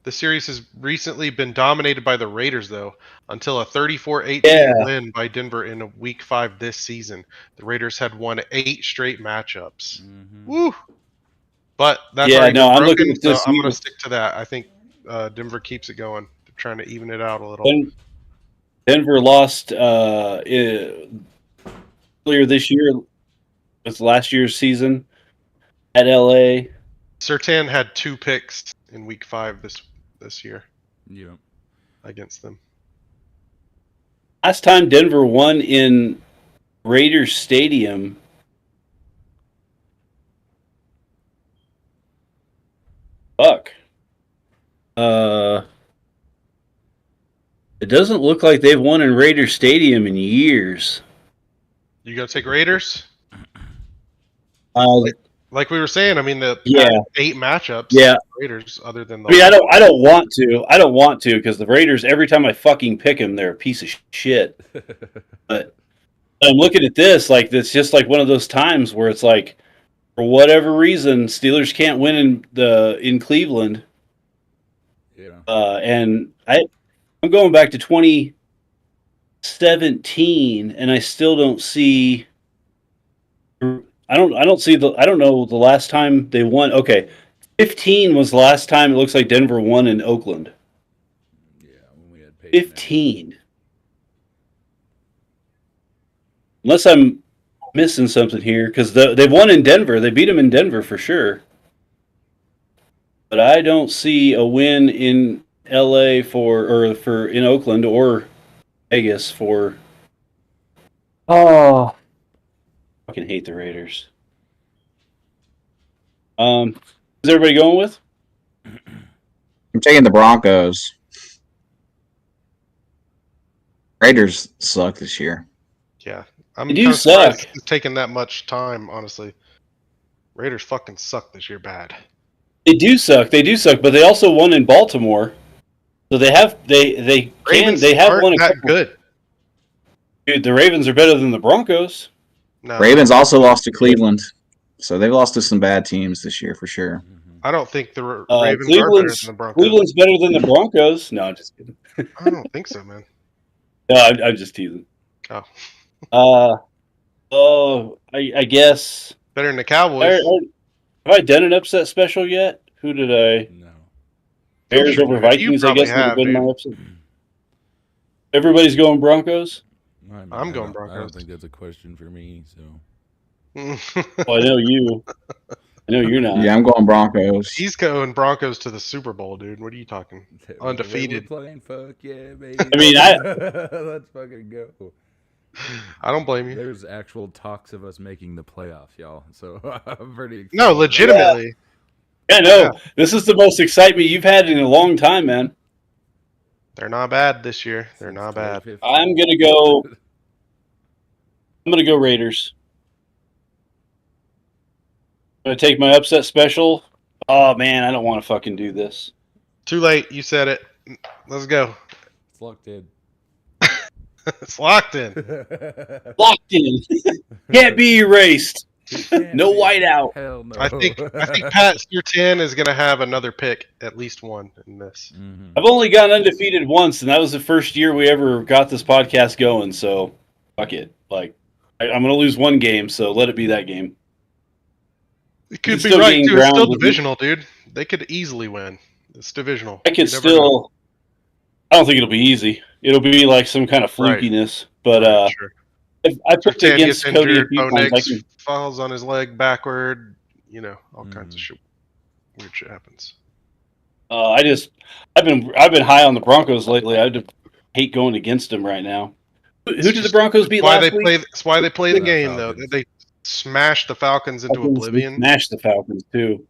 The series has recently been dominated by the Raiders, though, until a 34-18 Yeah. win by Denver in Week 5 this season. The Raiders had won 8 straight matchups. Mhm. Woo! But that's Yeah, already no, been I'm looking broken, at this so I'm going either. to stick to that. I think Denver keeps it going. They're trying to even it out a little. Denver lost earlier this year. It's last year's season at LA. Surtain had 2 picks in Week 5 this year Yeah. against them. Last time Denver won in Raiders Stadium. Fuck. It doesn't look like they've won in Raider Stadium in years. You gonna take Raiders? Uh, Like we were saying, I mean the Yeah. past 8 matchups. Yeah. Raiders. Other than the I mean, I don't want to. I don't want to because the Raiders. Every time I fucking pick them, they're a piece of shit. But I'm looking at this like it's just like one of those times where it's like, for whatever reason, Steelers can't win in Cleveland. Yeah. And I'm going back to 2017, and I still don't see. I don't know the last time they won. Okay, 15 was the last time it looks like Denver won in Oakland. Yeah, when we had Peyton 15. Unless I'm missing something here, because they won in Denver. They beat them in Denver for sure. But I don't see a win in LA for in Oakland or Vegas for. Oh, fucking hate the Raiders. Is everybody going with? I'm taking the Broncos. Raiders suck this year. Yeah, I'm They do kinda surprised suck. it's taking that much time. Honestly, Raiders fucking suck this year bad. They do suck. They do suck, but they also won in Baltimore. So they have Ravens they have aren't won a that couple. good. Dude, the Ravens are better than the Broncos. No, Ravens also lost to Cleveland, so they've lost to some bad teams this year for sure. I don't think the Ravens are better than the Broncos. Cleveland's better than the Broncos. No, I'm just kidding. I don't think so, man. No, I'm just teasing. Oh, I guess. better than the Cowboys. Have I done an upset special yet? Who did I? No. Bears You over Vikings, I probably guess, would have have, been dude. my upset. Everybody's going Broncos? I'm going I Broncos. don't think that's a question for me. So Well, I know you. I know you're not. Yeah, I'm going Broncos. He's going Broncos to the Super Bowl, dude. What are you talking? Undefeated. We're playing, fuck yeah, baby. I mean, let's fucking go. I don't blame you. There's actual talks of us making the playoffs, y'all. So I'm pretty excited. No, legitimately. Yeah, no. Yeah. This is the most excitement you've had in a long time, man. They're not bad this year. They're not bad. I'm gonna go Raiders. I'm gonna take my upset special. Oh man, I don't want to fucking do this. Too late. You said it. Let's go. It's locked in. It's locked in. Locked in. Can't be erased. No whiteout. Hell no. I think Pat Surtain is gonna have another pick, at least one in this. Mhm. I've only gone undefeated once, and that was the first year we ever got this podcast going. So, fuck it. Like, I'm gonna lose one game, so let it be that game. It could It's be still right gaining too. It's still ground. divisional, dude. They could easily win. It's divisional. I could You never know. still. I don't think it'll be easy. It'll be like some kind of Right. flukiness. But Sure. if I picked Surtain against gets Cody a injured. few Bo times, I Nix can. falls on his leg backward. You know, all kinds of Mhm. shit. Weird shit happens. I've been high on the Broncos lately. I hate going against them right now. Who did the Broncos beat Why last they week? play? That's why they play the The game, though. Falcons. They smashed the Falcons into Falcons oblivion. smashed the Falcons too.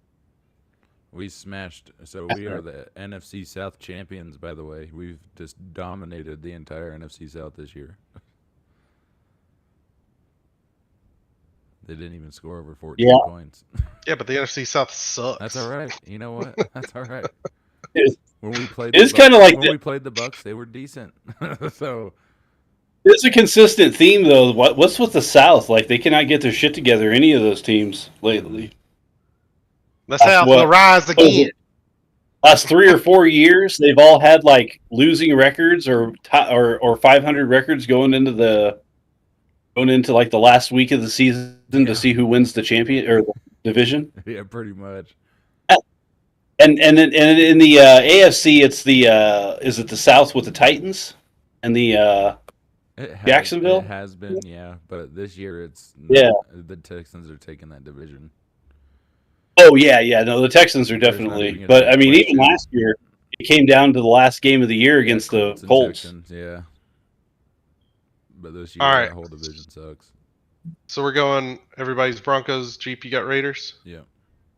We smashed. So we are the NFC South champions, by the way. We've just dominated the entire NFC South this year. They didn't even score over 14 Yeah. points. Yeah, but the NFC South sucks. That's all right. You know what? That's all right. It's- When we played, it's the Bucs- kinda like when the- we played the Bucks, they were decent. So It's a consistent theme, though. What's with the South? Like, they cannot get their shit together, any of those teams lately. The South what- will rise again. Last 3 or 4 years, they've all had, like, losing records or 500 records going into like, the last week of the season Yeah. to see who wins the champion or the division. yeah, pretty much. And in the AFC, it's is it the South with the Titans and the It has, Jacksonville? It has been, yeah. But this year, it's Yeah. The Texans are taking that division. Oh yeah, no, the Texans are There's not definitely. even gonna But be a I mean, even question. last year, it came down to the last game of the year against the and Colts. Texans, yeah. But this year, All right. that whole division sucks. So we're going. Everybody's Broncos. Jeep, you got Raiders. Yeah.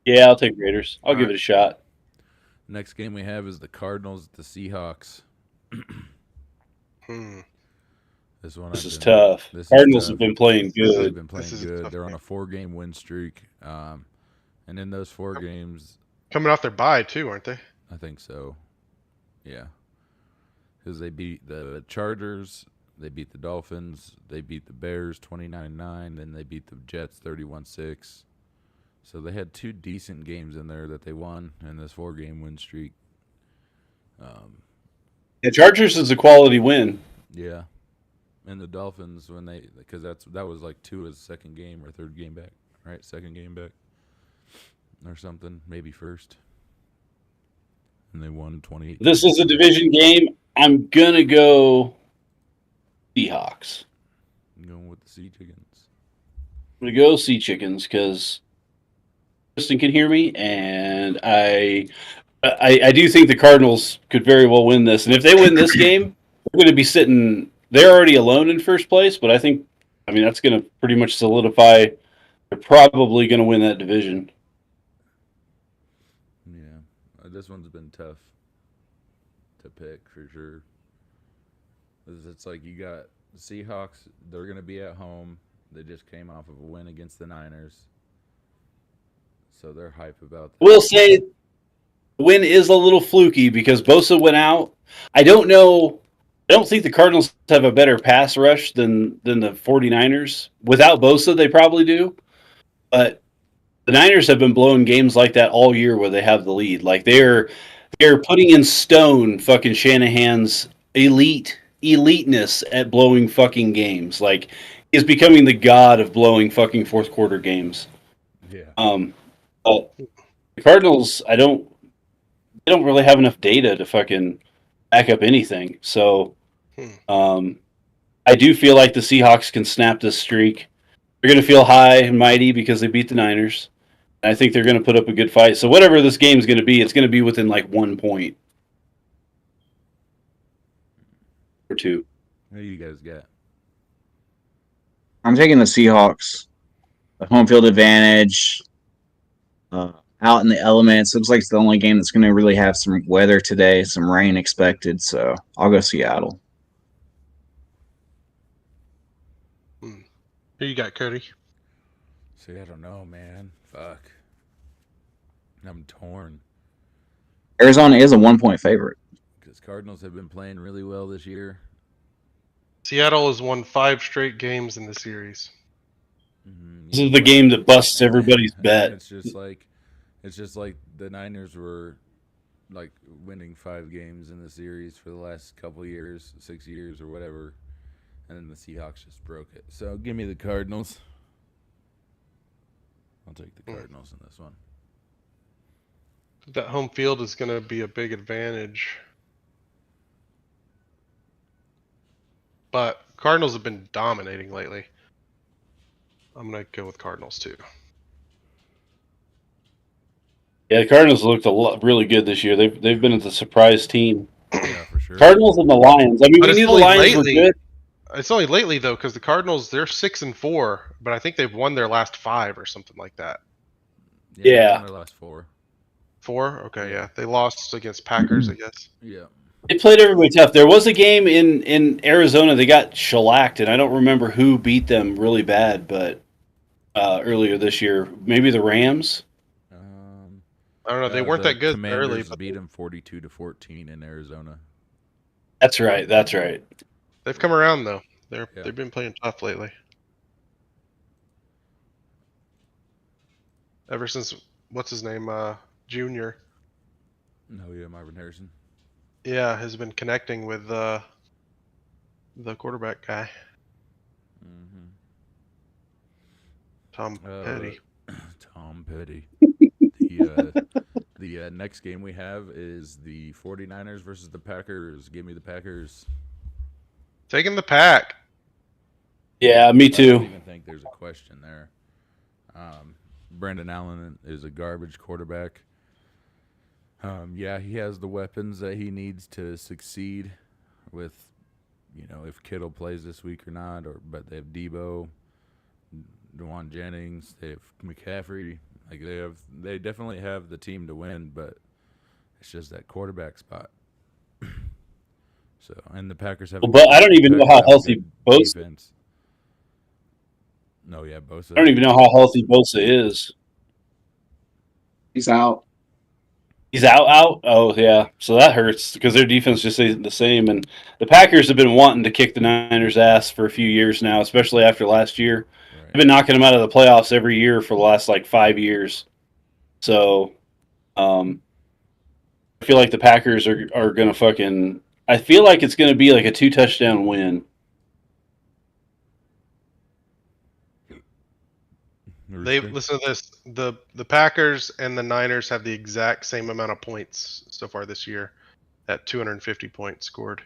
Yeah, I'll take Raiders. I'll All give right. it a shot. Next game we have is the Cardinals at the Seahawks. This one, This is tough. This is Cardinals tough. have been playing This is- They've good. been playing This is a good. tough They're on game. a 4-game win streak, and in those 4 games, Coming off their bye too, aren't they? I think so. Yeah, because they beat the Chargers, they beat the Dolphins, they beat the Bears 29-9, then they beat the Jets 31-6. So they had 2 decent games in there that they won in this 4-game win streak. The Chargers is a quality win. Yeah, and the Dolphins because that was like Tua's second game or third game back, right? Second game back or something, maybe first. And they won 28. This is a division game. I'm gonna go Seahawks. I'm going with the Sea Chickens. I'm gonna go Sea Chickens because Kristen can hear me, and I do think the Cardinals could very well win this. And if they win this game, they're going to be sitting. They're already alone in first place, but I mean, that's going to pretty much solidify. They're probably going to win that division. Yeah, this one's been tough to pick for sure. It's like you got the Seahawks. They're going to be at home. They just came off of a win against the Niners, so they're hype about that. We'll say the win is a little fluky because Bosa went out. I don't know. I don't think the Cardinals have a better pass rush than the 49ers. Without Bosa, they probably do. But the Niners have been blowing games like that all year where they have the lead. Like they're putting in stone fucking Shanahan's eliteness at blowing fucking games. Like he's becoming the god of blowing fucking fourth quarter games. Yeah. But the Cardinals, they don't really have enough data to fucking back up anything. So I do feel like the Seahawks can snap this streak. They're going to feel high and mighty because they beat the Niners. I think they're going to put up a good fight. So whatever this game's going to be, it's going to be within like 1 point or 2. Who you guys got? I'm taking the Seahawks. The home field advantage. Out in the elements. Looks like it's the only game that's going to really have some weather today, some rain expected. So I'll go Seattle. Who you got, Cody? See, I don't know, man. Fuck. I'm torn Arizona is a 1-point favorite. because Cardinals have been playing really well this year. Seattle has won 5 straight games in the series. This is the game that busts everybody's bet. It's just like the Niners were like winning 5 games in the series for the last couple years, 6 years or whatever, and then the Seahawks just broke it. So give me the Cardinals. I'll take the Cardinals in this one. That home field is going to be a big advantage. But Cardinals have been dominating lately. I'm going to go with Cardinals too. Yeah, the Cardinals looked really good this year. They've been the surprise team. Yeah, for sure. Cardinals and the Lions. I mean, But we it's knew the only Lions were lately. good. It's only lately though, because the Cardinals, they're 6-4, but I think they've won their last 5 or something like that. Yeah. Their last 4. 4? Okay, yeah. They lost against Packers, I guess. Yeah. They played everybody tough. There was a game in Arizona they got shellacked, and I don't remember who beat them really bad, but earlier this year, maybe the Rams. I don't know. They weren't that good Commanders early, but beat them 42-14 in Arizona. That's right. That's right. they've come around though. Yeah. They've been playing tough lately. Ever since what's his name, Junior. No, yeah, Marvin Harrison. Yeah, has been connecting with the quarterback guy, Mm-hmm. Tom Petty. Tom Petty. The next game we have is the 49ers versus the Packers. Give me the Packers. Taking the Pack. Yeah, me I don't too. even think there's a question there. Brandon Allen is a garbage quarterback. Yeah, he has the weapons that he needs to succeed with, if Kittle plays this week or not. But they have Debo, DeJuan Jennings, they have McCaffrey. Like they definitely have the team to win, but it's just that quarterback spot. So, and the Packers have. Well, but I don't even know how healthy Bosa. Defense. No, yeah, Bosa. I don't even know how healthy Bosa is. He's out. He's out. Oh yeah, so that hurts because their defense just isn't the same. And the Packers have been wanting to kick the Niners' ass for a few years now, especially after last year. Right. They've been knocking them out of the playoffs every year for the last like 5 years. So, I feel like the Packers are gonna fucking. I feel like it's gonna be like a 2-touchdown win. Listen to this. The Packers and the Niners have the exact same amount of points so far this year, at 250 points scored.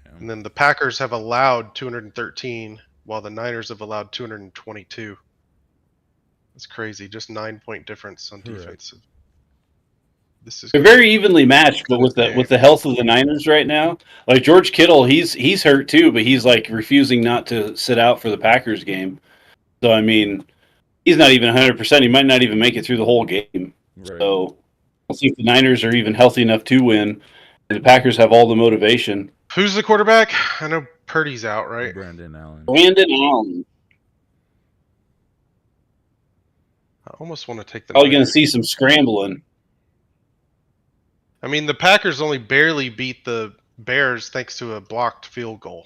Damn. And then the Packers have allowed 213, while the Niners have allowed 222. That's crazy. Just 9-point difference on Correct. defense. This is They're very evenly matched, but with the health of the Niners right now, like George Kittle, he's hurt too, but he's like refusing not to sit out for the Packers game. So I mean, he's not even 100%. He might not even make it through the whole game. Right. So we'll see if the Niners are even healthy enough to win. And the Packers have all the motivation. Who's the quarterback? I know Purdy's out, right? Brandon Allen. Brandon Allen. I almost want to take the. Probably going to Niners. see some scrambling. I mean, the Packers only barely beat the Bears thanks to a blocked field goal.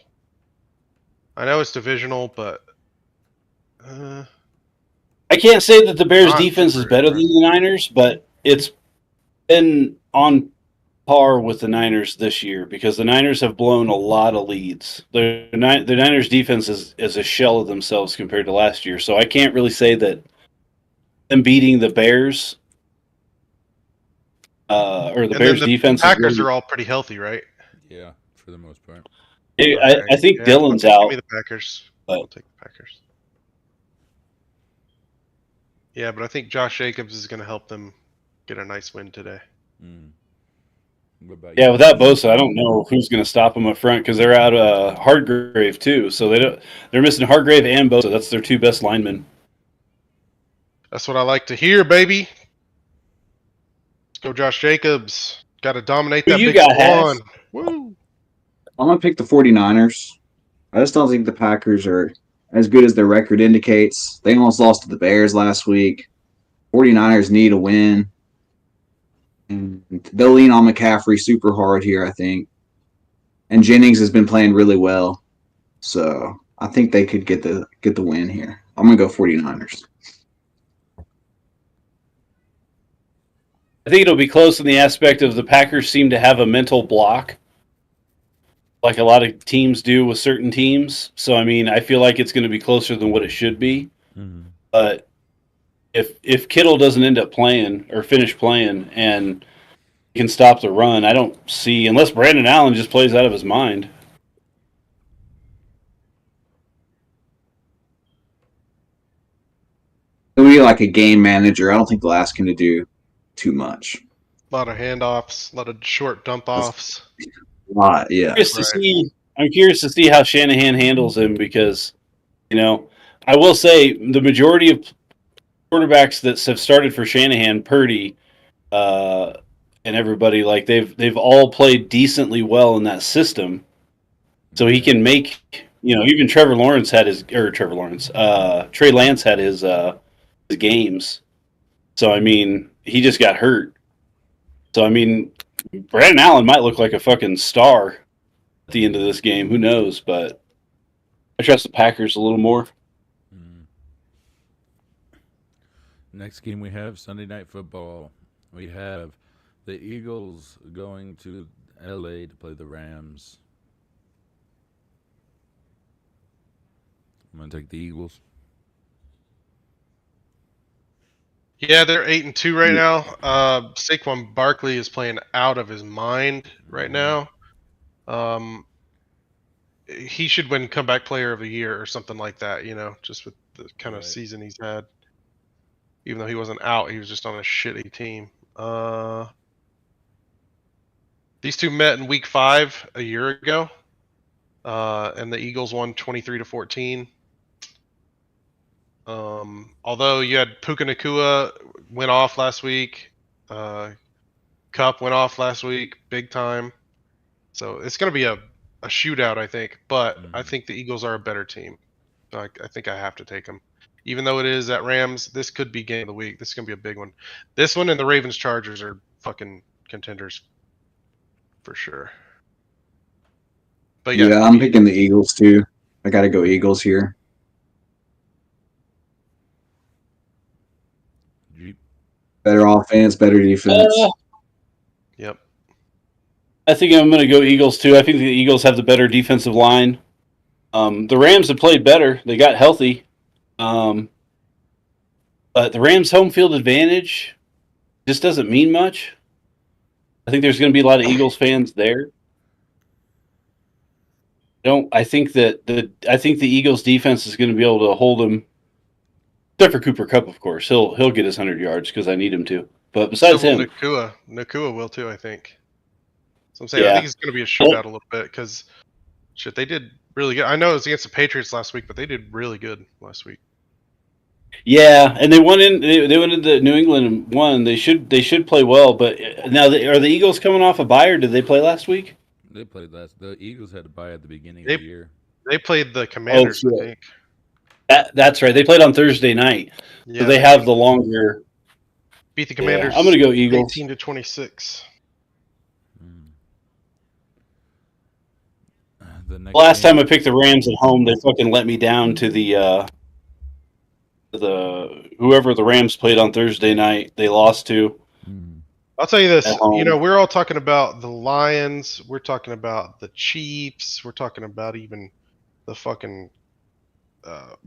I know it's divisional, but I can't say that the Bears' Not defense is super better than the Niners, but it's been on par with the Niners this year because the Niners have blown a lot of leads. The Niners' defense is a shell of themselves compared to last year, so I can't really say that them beating the Bears or the and Bears' then the defense. Packers is really, are all pretty healthy, right? Yeah, for the most part. I think Yeah, Dylan's Give out. me the Packers. But- I'll take the Packers. Yeah, but I think Josh Jacobs is going to help them get a nice win today. Mm. What about Yeah, you? without Bosa, I don't know who's going to stop them up front because they're out Hardgrave too. So they're missing Hardgrave and Bosa. That's their two best linemen. That's what I like to hear, baby. Let's go, Josh Jacobs. Got to dominate Who that you big got, Haz? one. Woo! I'm gonna pick the 49ers. I just don't think the Packers are as good as their record indicates. They almost lost to the Bears last week. 49ers need a win. And they'll lean on McCaffrey super hard here, I think. And Jennings has been playing really well. So I think they could get the win here. I'm gonna go 49ers. I think it'll be close in the aspect of the Packers seem to have a mental block, like a lot of teams do with certain teams. So I mean, I feel like it's going to be closer than what it should be. Mhm. But if Kittle doesn't end up playing or finish playing and can stop the run, I don't see unless Brandon Allen just plays out of his mind. He'll be like a game manager. I don't think they'll ask him to do too much. A lot of handoffs, a lot of short dump offs. A lot, yeah. I'm curious to see how Shanahan handles him because, I will say the majority of quarterbacks that have started for Shanahan, Purdy, and everybody, like they've all played decently well in that system. So he can make, even Trey Lance had his games. So I mean, he just got hurt. So I mean, Brandon Allen might look like a fucking star at the end of this game. Who knows? But I trust the Packers a little more. Mm. Next game we have Sunday Night Football. We have the Eagles going to LA to play the Rams. I'm gonna take the Eagles. Yeah, they're 8-2 right now. Saquon Barkley is playing out of his mind right now. He should win comeback player of the year or something like that, just with the kind of Right. season he's had. Even though he wasn't out, he was just on a shitty team. These two met in week 5 a year ago. And the Eagles won 23-14. Although you had Puka Nacua went off last week, Cup went off last week, big time. So it's going to be a shootout, I think. But I Mhm. think the Eagles are a better team. I think I have to take them. Even though it is at Rams, this could be game of the week. This is going to be a big one. This one and the Ravens Chargers are fucking contenders for sure. But yeah, Yeah, I'm picking the Eagles too. I got to go Eagles here. Jeep. Better offense, better defense. yep. I think I'm going to go Eagles too. I think the Eagles have the better defensive line. The Rams have played better. They got healthy. But the Rams' home field advantage just doesn't mean much. I think there's going to be a lot of Eagles fans there. I think the Eagles defense is going to be able to hold them. Except for Cooper Kupp, of course, he'll get his 100 yards because I need him to. But besides So will him, Nakua will too, I think. So I'm saying I yeah. think it's going to be a shootout a little bit because shit, they did really good. I know it was against the Patriots last week, but they did really good last week. Yeah, and they went in. They went into New England and won. They should play well. But now, are the Eagles coming off a bye, or did they play last week? They played last. The Eagles had to bye at the beginning They of the year. they played the Commanders, I think. That's right. They played on Thursday night, so Yeah, they have the longer. beat the Yeah, Commanders. I'm going to go Eagles. 18-26. The next Last game, time I picked the Rams at home, they fucking let me down to the whoever the Rams played on Thursday night. They lost to. I'll tell you this. At home. You know, we're all talking about the Lions. We're talking about the Chiefs. We're talking about even the fucking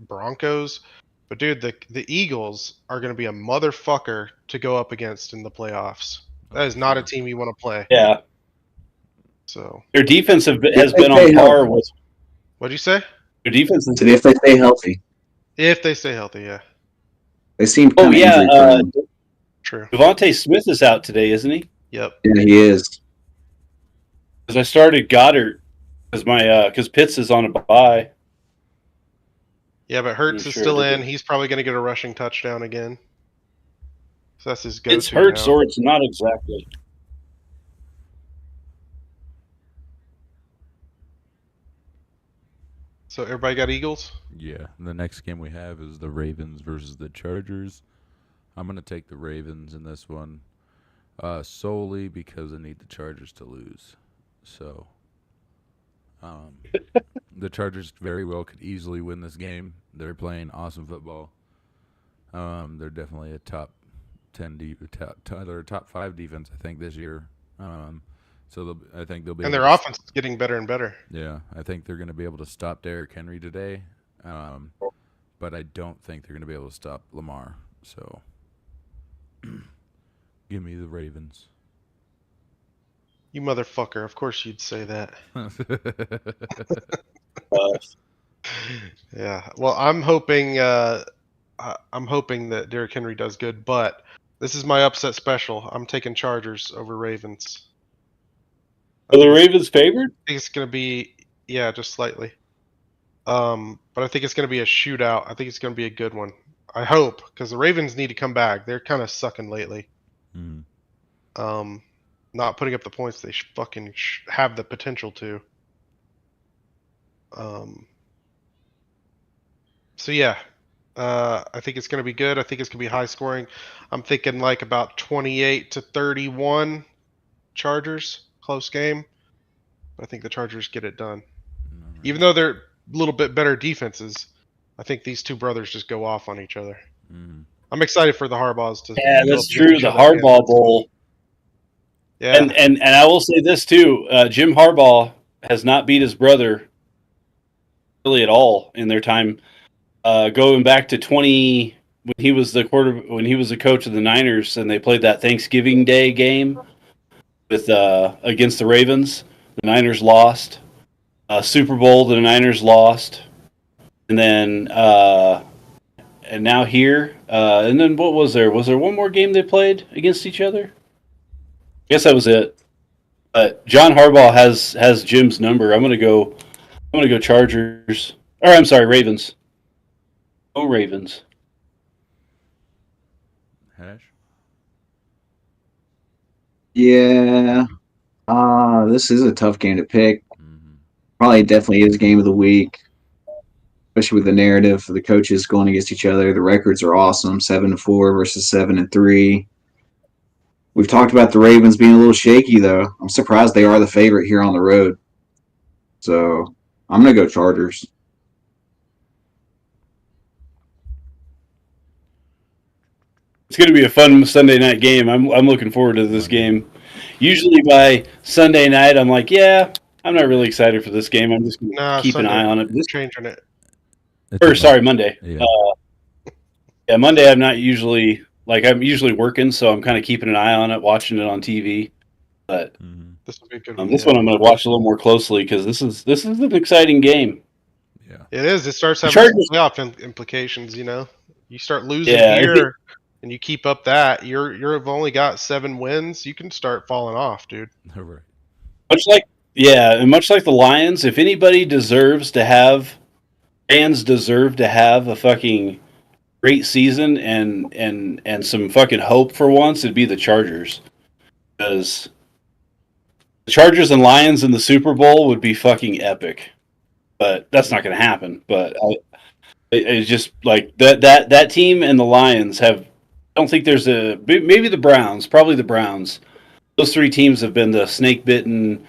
Broncos. But dude, the Eagles are going to be a motherfucker to go up against in the playoffs. That is not a team you want to play. Yeah, So their defense has If been they on par help. with what'd you say? their defense. So if they stay healthy, If they stay healthy, yeah, they seem Oh kind of yeah, injury prone. true. Devontae Smith is out today, isn't he? Yep. Yeah, he is. Because I started Goddard because Pitts is on a bye. Yeah, but Hurts I'm is sure still they in. did. He's probably going to get a rushing touchdown again. So that's his It's go-to Hurts now. or it's not exactly. So everybody got Eagles? yeah. The next game we have is the Ravens versus the Chargers. I'm gonna take the Ravens in this one, solely because I need the Chargers to lose. So, the Chargers very well could easily win this game. They're playing awesome football. They're definitely a top 10, they're a top 5 defense, I think, this year. So I think they'll be. And able their to offense is getting better and better. Yeah, I think they're going to be able to stop Derrick Henry today, but I don't think they're going to be able to stop Lamar. So, give me the Ravens. You motherfucker. Of course you'd say that. Yeah. Well, I'm hoping that Derrick Henry does good, but this is my upset special. I'm taking Chargers over Ravens. Are the Ravens favored? I think it's going to be just slightly. But I think it's going to be a shootout. I think it's going to be a good one. I hope because the Ravens need to come back. They're kind of sucking lately. Not putting up the points they fucking have the potential to. So yeah, I think it's going to be good. I think it's going to be high scoring. I'm thinking like about 28-31 Chargers, close game. But I think the Chargers get it done. Even though they're a little bit better defenses, I think these two brothers just go off on each other. I'm excited for the Harbaughs to. Yeah, go that's up true. against each The other again. Harbaugh Bowl. Yeah. And I will say this too: Jim Harbaugh has not beat his brother really at all in their time. Going back to when he was the coach of the Niners, and they played that Thanksgiving Day game with against the Ravens. The Niners lost. Super Bowl, the Niners lost, and then and now here, and then what was there? Was there one more game they played against each other? I guess that was it. But John Harbaugh has Jim's number. I'm gonna go Chargers. Or I'm sorry, Ravens. Oh, Ravens. Hash. Yeah, This is a tough game to pick. Hmm. Probably definitely is game of the week, especially with the narrative of the coaches going against each other. The records are awesome: 7-4 versus 7-3. We've talked about the Ravens being a little shaky, though. I'm surprised they are the favorite here on the road. So I'm gonna go Chargers. It's going to be a fun Sunday night game. I'm looking forward to this game. Usually by Sunday night, I'm like, yeah, I'm not really excited for this game. I'm just going to keep Sunday, an eye on it. Changing it. Monday. Yeah. Yeah, Monday. I'm not usually I'm usually working, so I'm kind of keeping an eye on it, watching it on TV. But This will be a good this one I'm going to watch a little more closely because this is an exciting game. Yeah. It is. It starts having Chargers- playoff implications. You know, you start losing Yeah, I here, and you keep up that you've only got 7 wins. You can start falling off, dude. Right. Much like the Lions, if anybody fans deserve to have a fucking great season and some fucking hope for once, it'd be the Chargers. Because the Chargers and Lions in the Super Bowl would be fucking epic. But that's not going to happen. But it's just like that team and the Lions have. I don't think there's maybe the Browns, probably the Browns. Those 3 teams have been the snake bitten.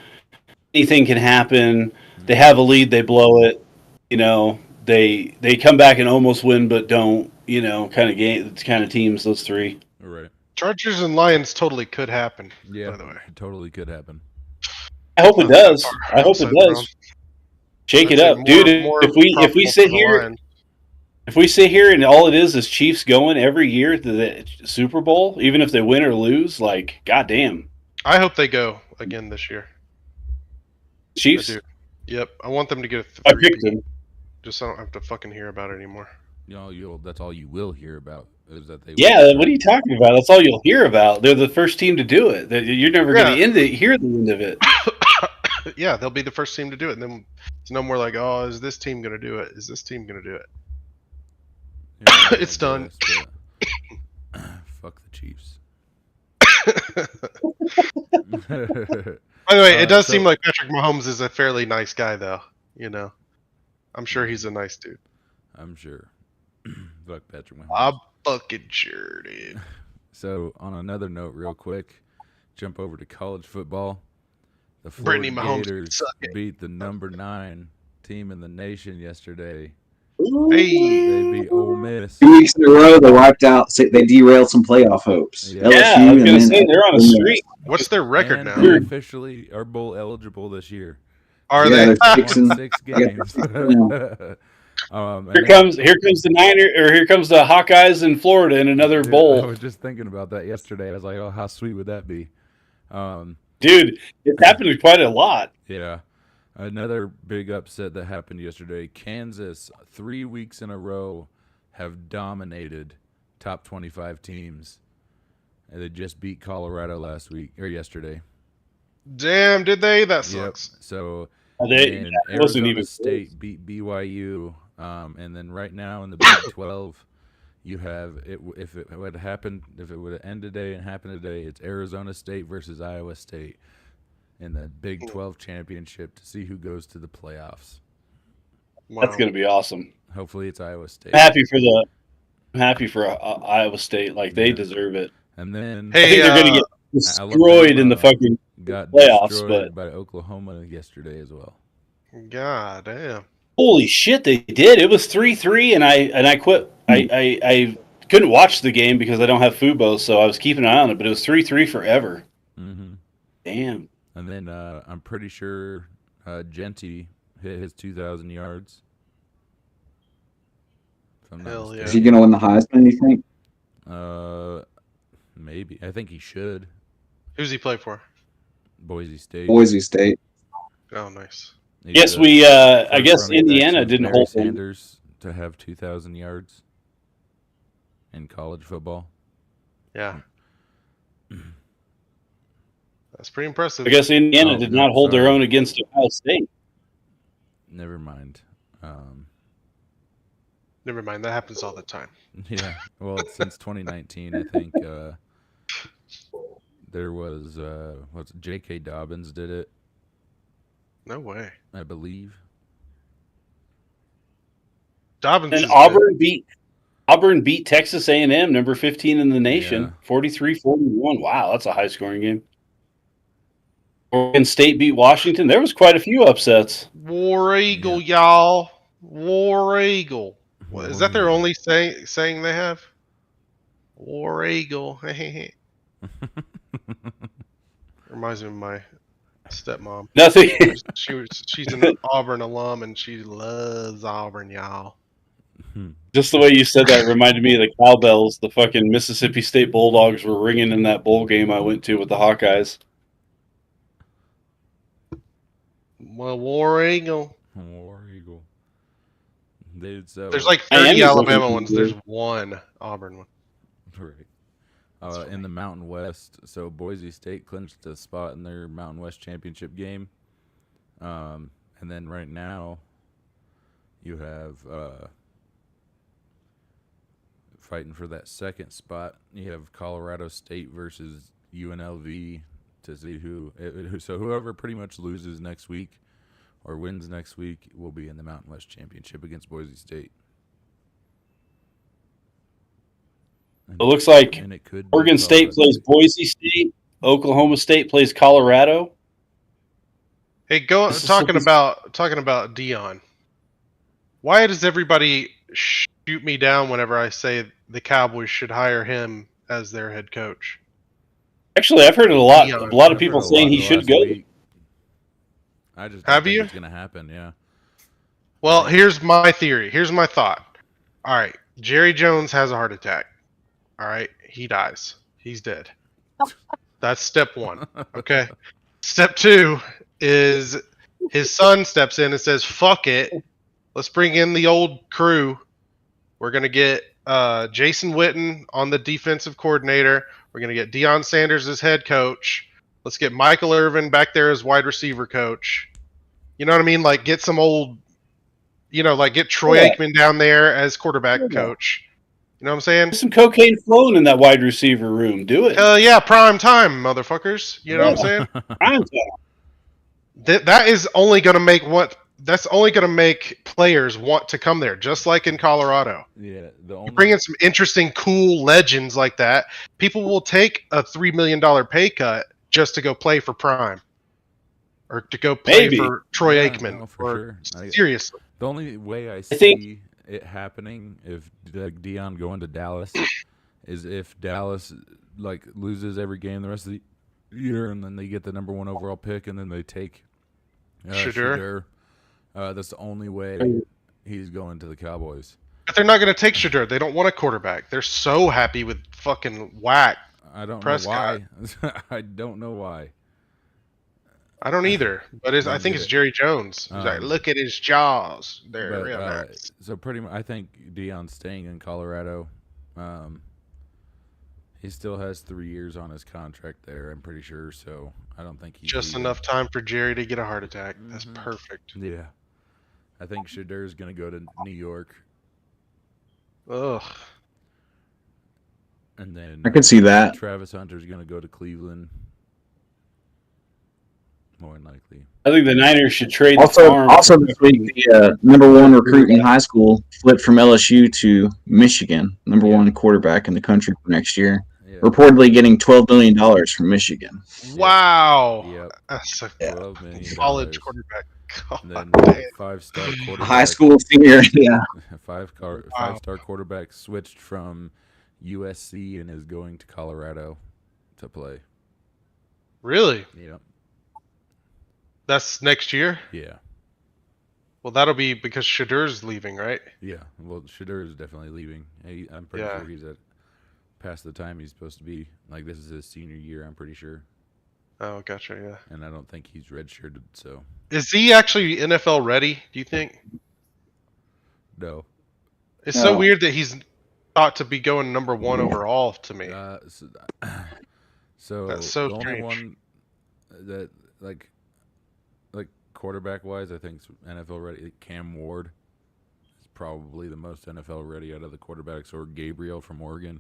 Anything can happen. They have a lead, they blow it. You know, they come back and almost win, but don't. You know, kind of teams. Those 3. Right. Chargers and Lions totally could happen. Yeah. By the way, It totally could happen. I hope it does. I hope it Outside does. realm. Shake I'd it say up, dude. If we probable sit for the here. Lions. If we sit here and all it is Chiefs going every year to the Super Bowl, even if they win or lose, like, goddamn. I hope they go again this year. I Chiefs? do. Yep, I want them to get a I 3 picked them. just so I don't have to fucking hear about it anymore. You know, that's all you will hear about is that they. Yeah, what are you talking about? That's all you'll hear about. They're the first team to do it. You're never going to hear the end of it. Yeah, they'll be the first team to do it, and then it's no more like, oh, is this team gonna do it? Is this team gonna do it? Yeah, It's done. Fuck the Chiefs. By the way, it does so- seem like Patrick Mahomes is a fairly nice guy, though. You know, I'm sure he's a nice dude. I'm sure. Fuck Patrick Mahomes. I'm fucking sure, dude. So, on another note, real quick, jump over to college football. The Brittany Florida Mahomes Gators suck it. beat the number 9 team in the nation yesterday. Hey, They beat Ole Miss. 2 weeks in a row, they wiped out. They derailed some playoff hopes. Yeah. Yeah, I was going to say, they're on a streak. what's their record And now? they officially are bowl eligible this year. Are Yeah, they? they're Won 6 6 games. and Here comes the here comes the Hawkeyes in Florida in another Dude, I bowl. was just thinking about that yesterday. I was like, oh, how sweet would that be? Dude, it's happened quite a lot. Yeah. Another big upset that happened yesterday. Kansas, 3 weeks in a row, have dominated top 25 teams. And they just beat Colorado yesterday. Damn, did they? That Yep. sucks. So It and wasn't Arizona even State beat BYU. And then right now in the Big 12, you have it. If it would have ended today and happened today, it's Arizona State versus Iowa State in the Big 12 championship to see who goes to the playoffs. Wow. That's going to be awesome. Hopefully, it's Iowa State. I'm happy for Iowa State. Like, they deserve it. And then I Hey, think they're going to get destroyed in the fucking got playoffs, destroyed by Oklahoma yesterday as well. God damn. holy shit, they did. It was 3-3, and I quit. I couldn't watch the game because I don't have Fubo, so I was keeping an eye on it. But it was 3-3 forever. Mm-hmm. Damn. And then I'm pretty sure Genty hit his 2,000 yards. If I'm not Hell yeah. Is he going to win the Heisman, you think? Maybe. I think he should. Who's he play for? Boise State. Boise State. Oh, nice. He's Yes, the I first guess running back Indiana since didn't Barry hold him. Sanders to have 2,000 yards in college football. Yeah. That's pretty impressive. I guess Indiana Oh, did no, not hold their sorry. own against Ohio State. Never mind. Never mind. That happens all the time. Yeah. Well, since 2019, I think There was J.K. Dobbins did it, No way. I believe. Dobbins And is good. Auburn beat Texas A&M, number 15 in the nation, Yeah. 43-41. Wow, that's a high-scoring game. Oregon State beat Washington. There was quite a few upsets. War Eagle, y'all. War Eagle. What, is that their War only saying they have? War Eagle. Reminds me of my stepmom. Nothing. She's an Auburn alum and she loves Auburn, y'all. Just the way you said that reminded me of the cowbells the fucking Mississippi State Bulldogs were ringing in that bowl game I went to with the Hawkeyes. Well, War Eagle. War Eagle. Dude, so There's like Miami's 30 Alabama looking ones. good. There's one Auburn one. right. In the Mountain West, so Boise State clinched a spot in their Mountain West championship game. And then right now, you have fighting for that second spot. You have Colorado State versus UNLV to see so whoever pretty much loses next week or wins next week will be in the Mountain West championship against Boise State. And It looks like and it could be Oregon State Colorado plays Boise State. Oklahoma State plays Colorado. Hey, Mississippi- talking about Dion. Why does everybody shoot me down whenever I say the Cowboys should hire him as their head coach? Actually, I've heard it a lot. Dion. A lot of I've people heard a saying lot he the should last go. week. I just don't Have think you? it's gonna happen. Yeah. Well, here's my theory. Here's my thought. All right, Jerry Jones has a heart attack. All right, he dies. He's dead. That's step one. Okay. Step two is his son steps in and says, "Fuck it, let's bring in the old crew. We're gonna get Jason Witten on the defensive coordinator. We're gonna get Deion Sanders as head coach. Let's get Michael Irvin back there as wide receiver coach. You know what I mean? Like get some old, like get Troy Yeah. Aikman down there as quarterback coach. You know what I'm saying? There's some cocaine flowing in that wide receiver room. Do it. Hell yeah, prime time, motherfuckers. You know what I'm saying? Prime time. That is only going to make that's only going to make players want to come there, just like in Colorado. Yeah. The only Bring in some interesting, cool legends like that. People will take a $3 million pay cut just to go play for Prime, or to go play Maybe. for Troy Yeah, Aikman. no, for or sure. seriously, The only way I see think- it happening if Dion going to Dallas is if Dallas like loses every game the rest of the year, and then they get the number 1 overall pick, and then they take Shedeur. That's the only way he's going to the Cowboys. but they're not going to take Shedeur. They don't want a quarterback. They're so happy with fucking Whack. I don't Prescott. know why. I don't know why. I don't either, but I think it's Jerry Jones. He's like, look at his jaws. They're But, real nice. so pretty much, I think Dion's staying in Colorado. He still has 3 years on his contract there, I'm pretty sure. So I don't think he's Just leaving. enough time for Jerry to get a heart attack. That's Mhm. perfect. Yeah, I think Shadeur's gonna go to New York, Ugh. and then I could see that. Travis Hunter's gonna go to Cleveland, more than likely. I think the Niners should trade the Also, farm. this week, the number one recruit in high school flipped from LSU to Michigan, number one quarterback in the country for next year. Yeah. Reportedly getting $12 million from Michigan. Wow. Yep. That's a $12 million. college quarterback. And then God damn. 5-star quarterback. High school senior, yeah. Five-star quarterback switched from USC and is going to Colorado to play. Really? Yep. That's next year? Yeah. Well, that'll be because Shadeur's leaving, right? Yeah. Well, Shedeur is definitely leaving. I'm pretty Yeah. sure he's at past the time he's supposed to be. Like, this is his senior year, I'm pretty sure. Oh, gotcha, yeah. And I don't think he's redshirted, so Is he actually NFL ready, do you think? no. It's so No. weird that he's thought to be going number 1 overall to me. So That's so the only strange. one that like quarterback wise, I think NFL ready. Cam Ward is probably the most NFL ready out of the quarterbacks, or Gabriel from Oregon.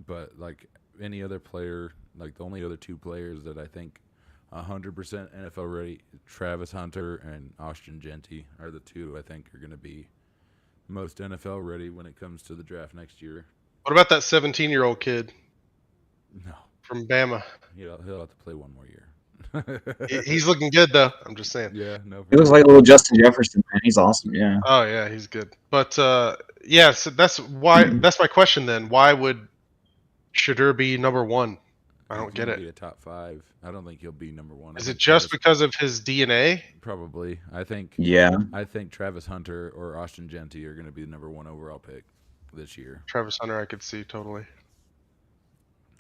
But like any other player, like the only other two players that I think 100% NFL ready, Travis Hunter and Austin Genty are the two I think are going to be most NFL ready when it comes to the draft next year. What about that 17-year-old kid No, from Bama? he'll have to play one more year. He's looking good though. I'm just saying. Yeah, no. He looks like little Justin Jefferson, man. He's awesome. Yeah. Oh yeah, he's good. But yeah, so that's why. That's my question then. Why would Shadur be number one? I don't get Be it. a top 5. I don't think he'll be number 1. I Is think it just Travis- because of his DNA? Probably. I think Travis Hunter or Austin Genty are going to be the number 1 overall pick this year. Travis Hunter, I could see totally.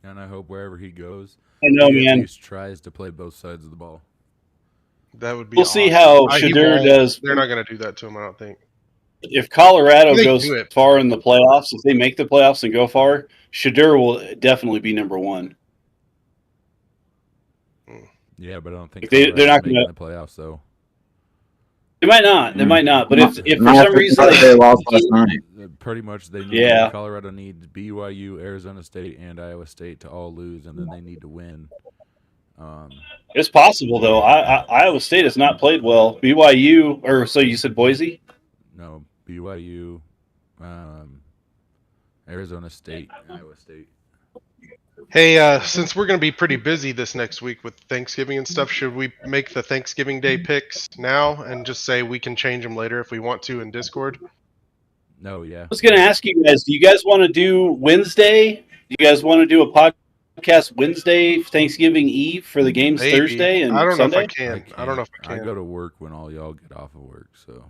And I hope wherever he goes, I know, he at man. least tries to play both sides of the ball. That would be. We'll see awesome. how He Shadur won't. does. They're not going to do that to him. I don't think. If Colorado They goes do it. far in the playoffs, if they make the playoffs and go far, Shadur will definitely be number 1. Yeah, but I don't think They're not making gonna- the playoffs though. They might not. They might not. But if for Not some after reason they lost last night. Pretty much, they need, Yeah. Colorado needs BYU, Arizona State, and Iowa State to all lose, and then they need to win. it's possible though, Iowa State has not played well. BYU, or so you said Boise? No, BYU, Arizona State, Iowa State. Hey, since we're going to be pretty busy this next week with Thanksgiving and stuff, should we make the Thanksgiving Day picks now and just say we can change them later if we want to in Discord? No, yeah. I was going to ask you guys, do you guys want to do Wednesday? Do you guys want to do a podcast Wednesday, Thanksgiving Eve for the games Maybe. Thursday and I don't Sunday? know if I can. I don't know if I I can. go to work when all y'all get off of work, so.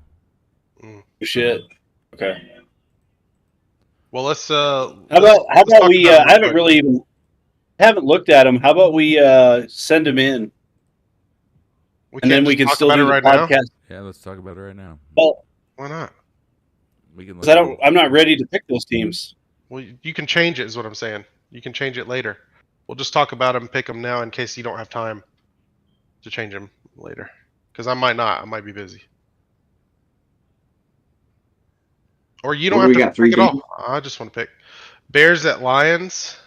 Shit. Okay. Well, let's. How let's about talk we? about it I haven't quick. really even looked at them. How about we send them in, We and then can't we just can talk still about do it the right now. podcast. Yeah, let's talk about it right now. Well, Why not? We can. because I'm not ready to pick those teams. Well, you can change it, is what I'm saying. You can change it later. We'll just talk about them, pick them now, in case you don't have time to change them later. Because I might not. I might be busy. Or you don't What do we have got, to pick 3 it all. games? I just want to pick Bears at Lions.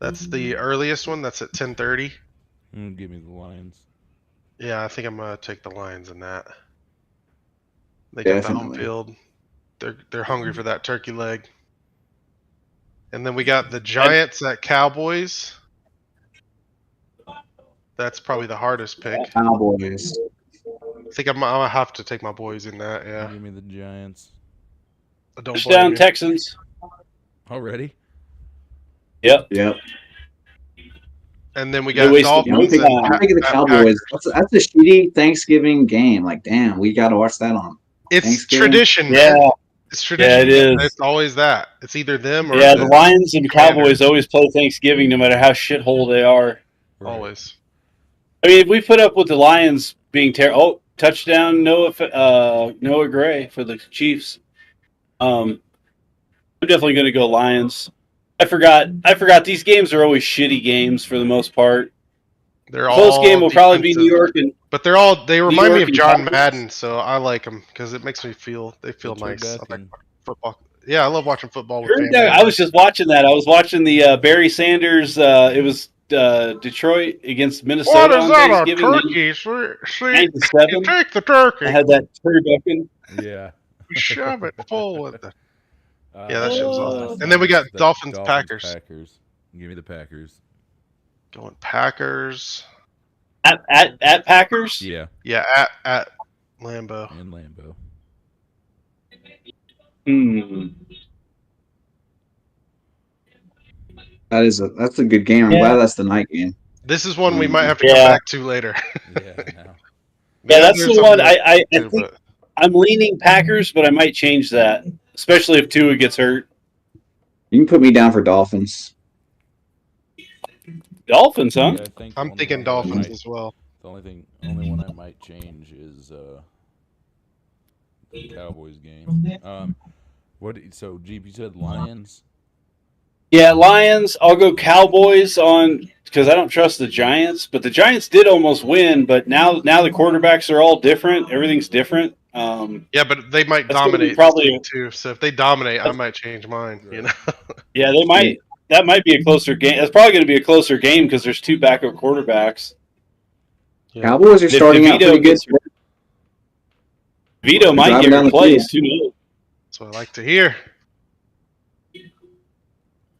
That's the earliest one. That's at 10:30. Give me the Lions. Yeah, I think I'm gonna take the Lions in that. They got the home Definitely. field. They're hungry for that turkey leg. And then we got the Giants at Cowboys. That's probably the hardest pick. Cowboys. I think I'm gonna have to take my boys in that. Yeah, Give me the Giants. I don't Touchdown blame you. Texans. Already? Yep. Yep. And then we They got wasted Dolphins. no and time. I'm thinking the at Cowboys. Packers. That's a shitty Thanksgiving game. Like, damn, we got to watch that on. It's Thanksgiving. tradition. Yeah. Man. It's tradition. it is. It's always that. It's either them or Yeah, the the- Lions and Commanders. Cowboys always play Thanksgiving, no matter how shithole they are. Right. always. I mean, if we put up with the Lions being terrible, touchdown Noah Gray for the Chiefs. I'm definitely going to go Lions. I forgot. These games are always shitty games for the most part. They're Close all game will probably be defensive. New York and But they remind me York of and John Cowboys. Madden, so I like them because it makes me feel they feel The nice. I like turducken. football. Yeah, I love watching football with family. I was just watching that. I was watching the Barry Sanders. It was Detroit against Minnesota What is on that? A Thanksgiving. turkey? See, you 97. take the turkey, I had that turducken. Yeah. you shove it full with it. Yeah, that shit was awesome. And then we got Dolphins, Packers. Give me the Packers. Going Packers. At Packers. Yeah, Yeah, at Lambeau. and Lambeau. That's a good game. I'm Yeah. glad that's the night game. This is one we might have to Yeah. come back to later. Yeah, no. Yeah, that's There's the one. something I too, think but I'm leaning Packers, but I might change that, especially if Tua gets hurt. You can put me down for Dolphins. Dolphins, huh? Yeah, I think the I'm only thinking one I Dolphins might- as well. The only one I might change is the Cowboys game. So GP said Lions. Yeah, Lions. I'll go Cowboys on because I don't trust the Giants. But the Giants did almost win. But now the quarterbacks are all different. Everything's different. Yeah, but they might That's gonna be dominate probably- this game, too. So if they dominate, I might change mine. You know, Yeah, they might. that might be a closer game. That's probably going to be a closer game because there's 2 backup quarterbacks. Cowboys are If starting out DeVito pretty good. gets- Vito might Driving get down the replaced. Who knows? That's what I like to hear.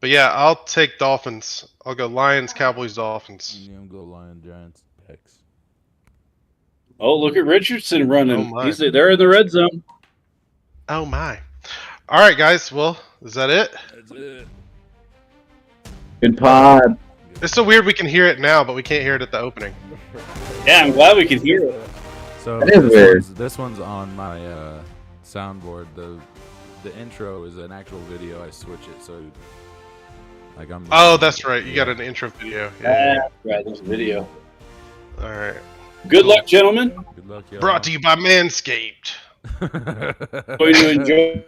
But yeah, I'll take Dolphins. I'll go Lions, Cowboys, Dolphins. I'm gonna go Lion, Giants, Picks. Oh, look at Richardson running. Oh, my. They're in the red zone. Oh my. All right, guys. Well, is that it? That's it. Good pod. It's so weird we can hear it now, but we can't hear it at the opening. Yeah, I'm glad we can hear it. So That is weird. this one's on my soundboard. The intro is an actual video. I switch it so like I'm. Oh, that's right. You got an intro video. Yeah. Right, there's a video. All right. Good luck, gentlemen. Good luck, y'all. Brought to you by Manscaped. Hope you enjoy.